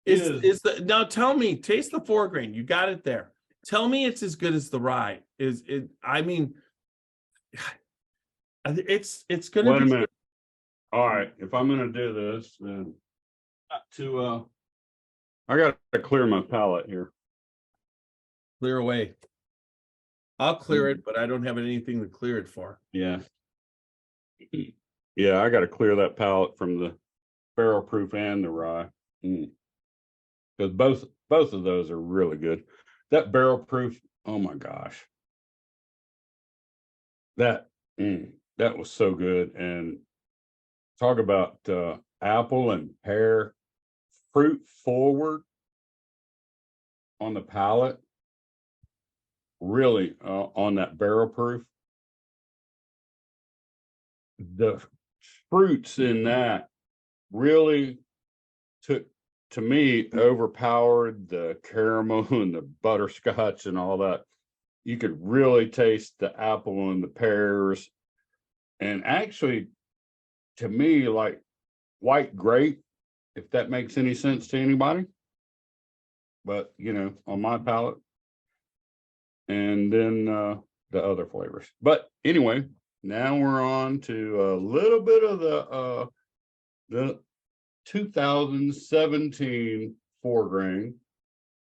Is the now tell me, taste the 4-grain. You got it there. Tell me it's as good as the rye. Is it? I mean, it's gonna wait a be minute. All right, if I'm gonna do this, then I got to clear my palate here. clear away. I'll clear it, but I don't have anything to clear it for. Yeah. Yeah, I got to clear that palate from the barrel proof and the rye. Because both of those are really good. That barrel proof, oh my gosh. That was so good. And talk about apple and pear, fruit forward on the palate. Really on that barrel proof. The fruits in that really to me overpowered the caramel and the butterscotch and all that. You could really taste the apple and the pears, and actually to me like white grape, if that makes any sense to anybody, but on my palate. And then the other flavors. But anyway, now we're on to a little bit of the 2017 4-grain.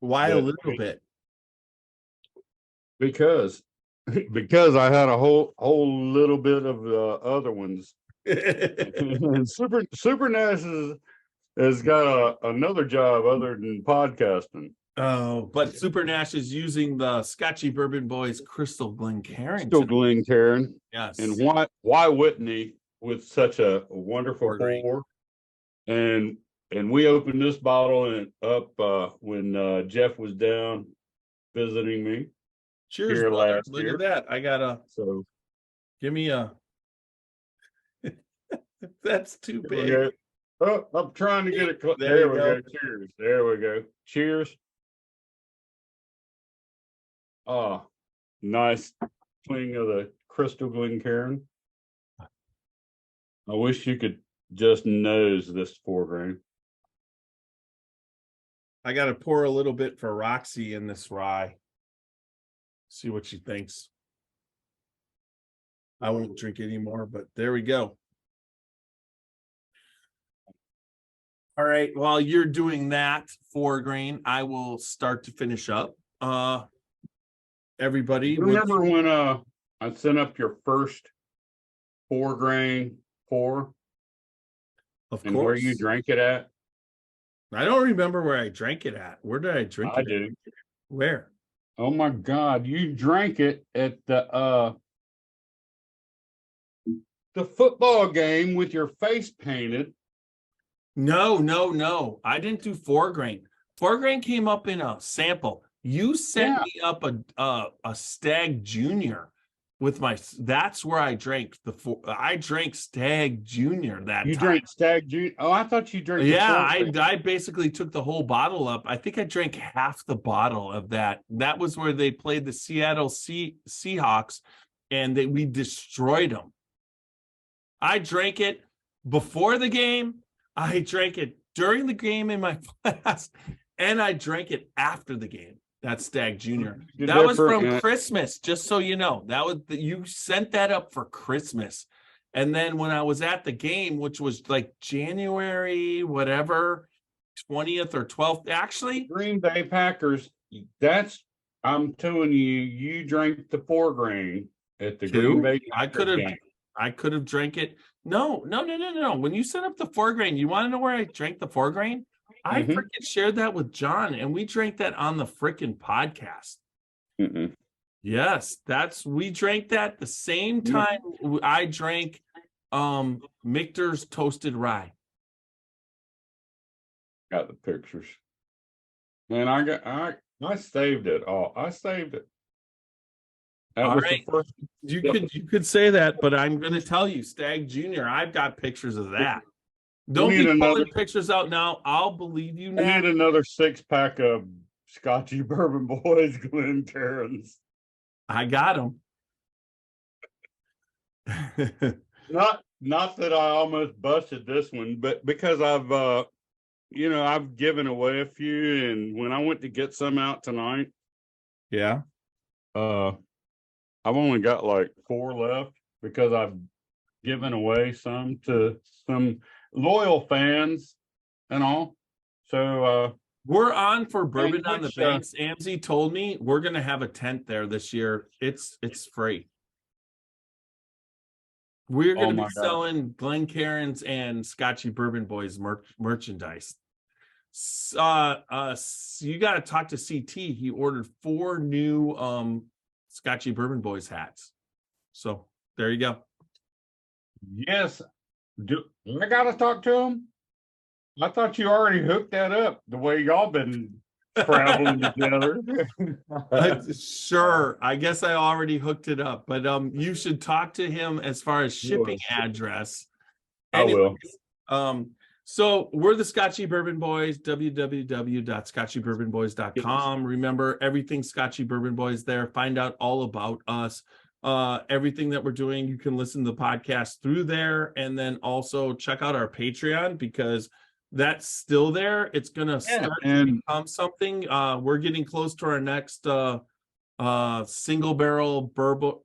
Why a little bit? Because I had a whole little bit of the other ones. And Super Nash has got another job other than podcasting. Oh, but Super Nash is using the Scotchy Bourbon Boys Crystal Glencairn. Still Glencairn. Yes. And why wouldn't he with such a wonderful pour? And we opened this bottle up when Jeff was down visiting me. Cheers, here brother. last Look year. at that. I gotta give me a that's too big. Okay. Oh, I'm trying to get it. There we go. Cheers. There we go. Cheers. Oh, nice cling of the Crystal Glencairn. I wish you could just nose this 4-grain. I gotta pour a little bit for Roxy in this rye. See what she thinks. I won't drink anymore, but there we go. All right, while you're doing that 4-grain, I will start to finish up. Everybody, Remember when I sent up your first 4-grain pour of and course, where you drank it at? I don't remember where I drank it at. Where did I drink it? I do. Where? Oh my God, you drank it at the football game with your face painted. No. I didn't do 4-grain. 4-grain came up in a sample. You sent me up a Stag Junior with that's where I drank I drank Stag Junior that You time. drank Stag Junior? Oh, I thought you drank. Yeah, I basically took the whole bottle up. I think I drank half the bottle of that. That was where they played the Seattle Seahawks, and we destroyed them. I drank it before the game. I drank it during the game in my class, and I drank it after the game. That's Stag Junior. That was from Christmas, just so you know. That was you sent that up for Christmas. And then when I was at the game, which was like January, whatever, 20th or 12th, actually. Green Bay Packers. I'm telling you, you drank the 4-grain at the Green Bay Packers game. I could have drank it. No. When you set up the 4-grain, you want to know where I drank the 4-grain? I freaking shared that with John, and we drank that on the freaking podcast. Yes, we drank that the same time I drank Michter's Toasted Rye. Got the pictures. And I I saved it all. I saved it. That All was right. the first. You could say that, but I'm going to tell you, Stag Junior, I've got pictures of that. We Don't need be another- pulling pictures out now. I'll believe you I now. need another 6-pack of Scotchy Bourbon Boys Glencairns. I got them. Not that I almost busted this one, but because I've I've given away a few, and when I went to get some out tonight, Yeah. I've only got like 4 left because I've given away some to some loyal fans and all. So We're on for Bourbon And on the which, Banks. Amzie told me we're going to have a tent there this year. It's free. We're going to my be God. selling Glencairns and Scotchy Bourbon Boys merchandise. You got to talk to CT. He ordered 4 new Scotchy Bourbon Boys hats. So there you go. yes, do I gotta talk to him? I thought you already hooked that up the way y'all been traveling together. Sure, I guess I already hooked it up, but you should talk to him as far as shipping address. I will. So we're the Scotchy Bourbon Boys, www.scotchybourbonboys.com. Remember, everything Scotchy Bourbon Boys there. Find out all about us. Everything that we're doing, you can listen to the podcast through there, and then also check out our Patreon because that's still there. It's gonna start to become something. We're getting close to our next single barrel bourbon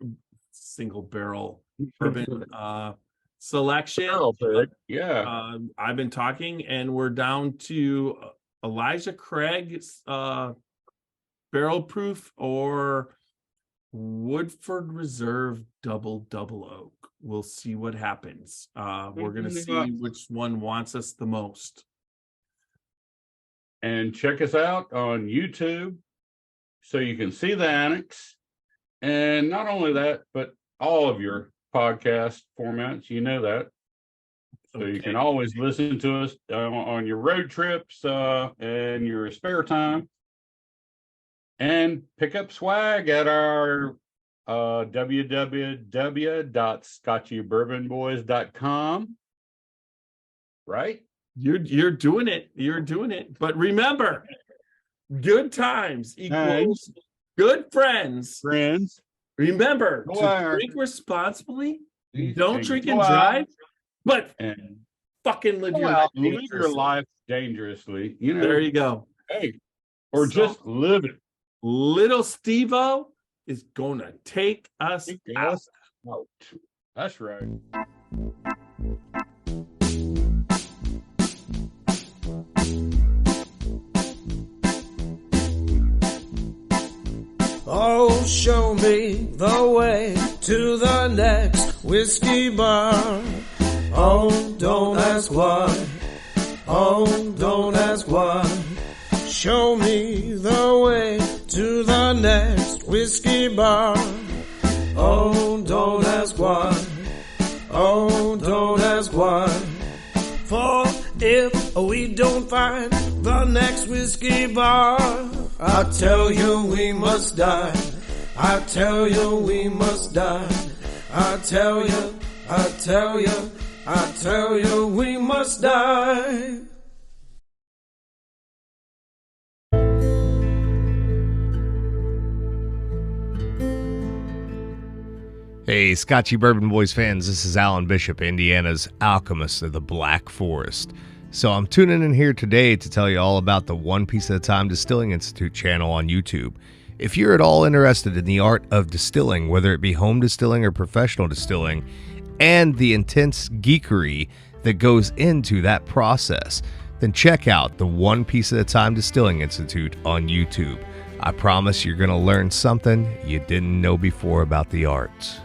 selection. Yeah. I've been talking, and we're down to Elijah Craig's barrel proof or Woodford Reserve double oak. We'll see what happens. We're gonna see which one wants us the most. And check us out on YouTube so you can see the annex. And not only that, but all of your podcast formats, you know that. So you can always listen to us on your road trips and your spare time. And pick up swag at our www.scotchybourbonboys.com. Right? You're doing it. You're doing it. But remember, good times equals good friends. Remember to drink responsibly. Don't drink and drive, but fucking live your life. Live your life dangerously. You know. There you go. Hey, or just live it. Little Steve-O is gonna take us out. That's right. Oh, show me the way to the next whiskey bar. Oh, don't ask why. Oh, don't ask why. Show me the way to the next whiskey bar. Oh, don't ask why. Oh, don't ask why. For if we don't find the next whiskey bar, I tell you we must die. I tell you we must die. I tell you we must die. Hey, Scotchy Bourbon Boys fans, this is Alan Bishop, Indiana's alchemist of the Black Forest. So I'm tuning in here today to tell you all about the One Piece at a Time Distilling Institute channel on YouTube. If you're at all interested in the art of distilling, whether it be home distilling or professional distilling, and the intense geekery that goes into that process, then check out the One Piece at a Time Distilling Institute on YouTube. I promise you're going to learn something you didn't know before about the arts.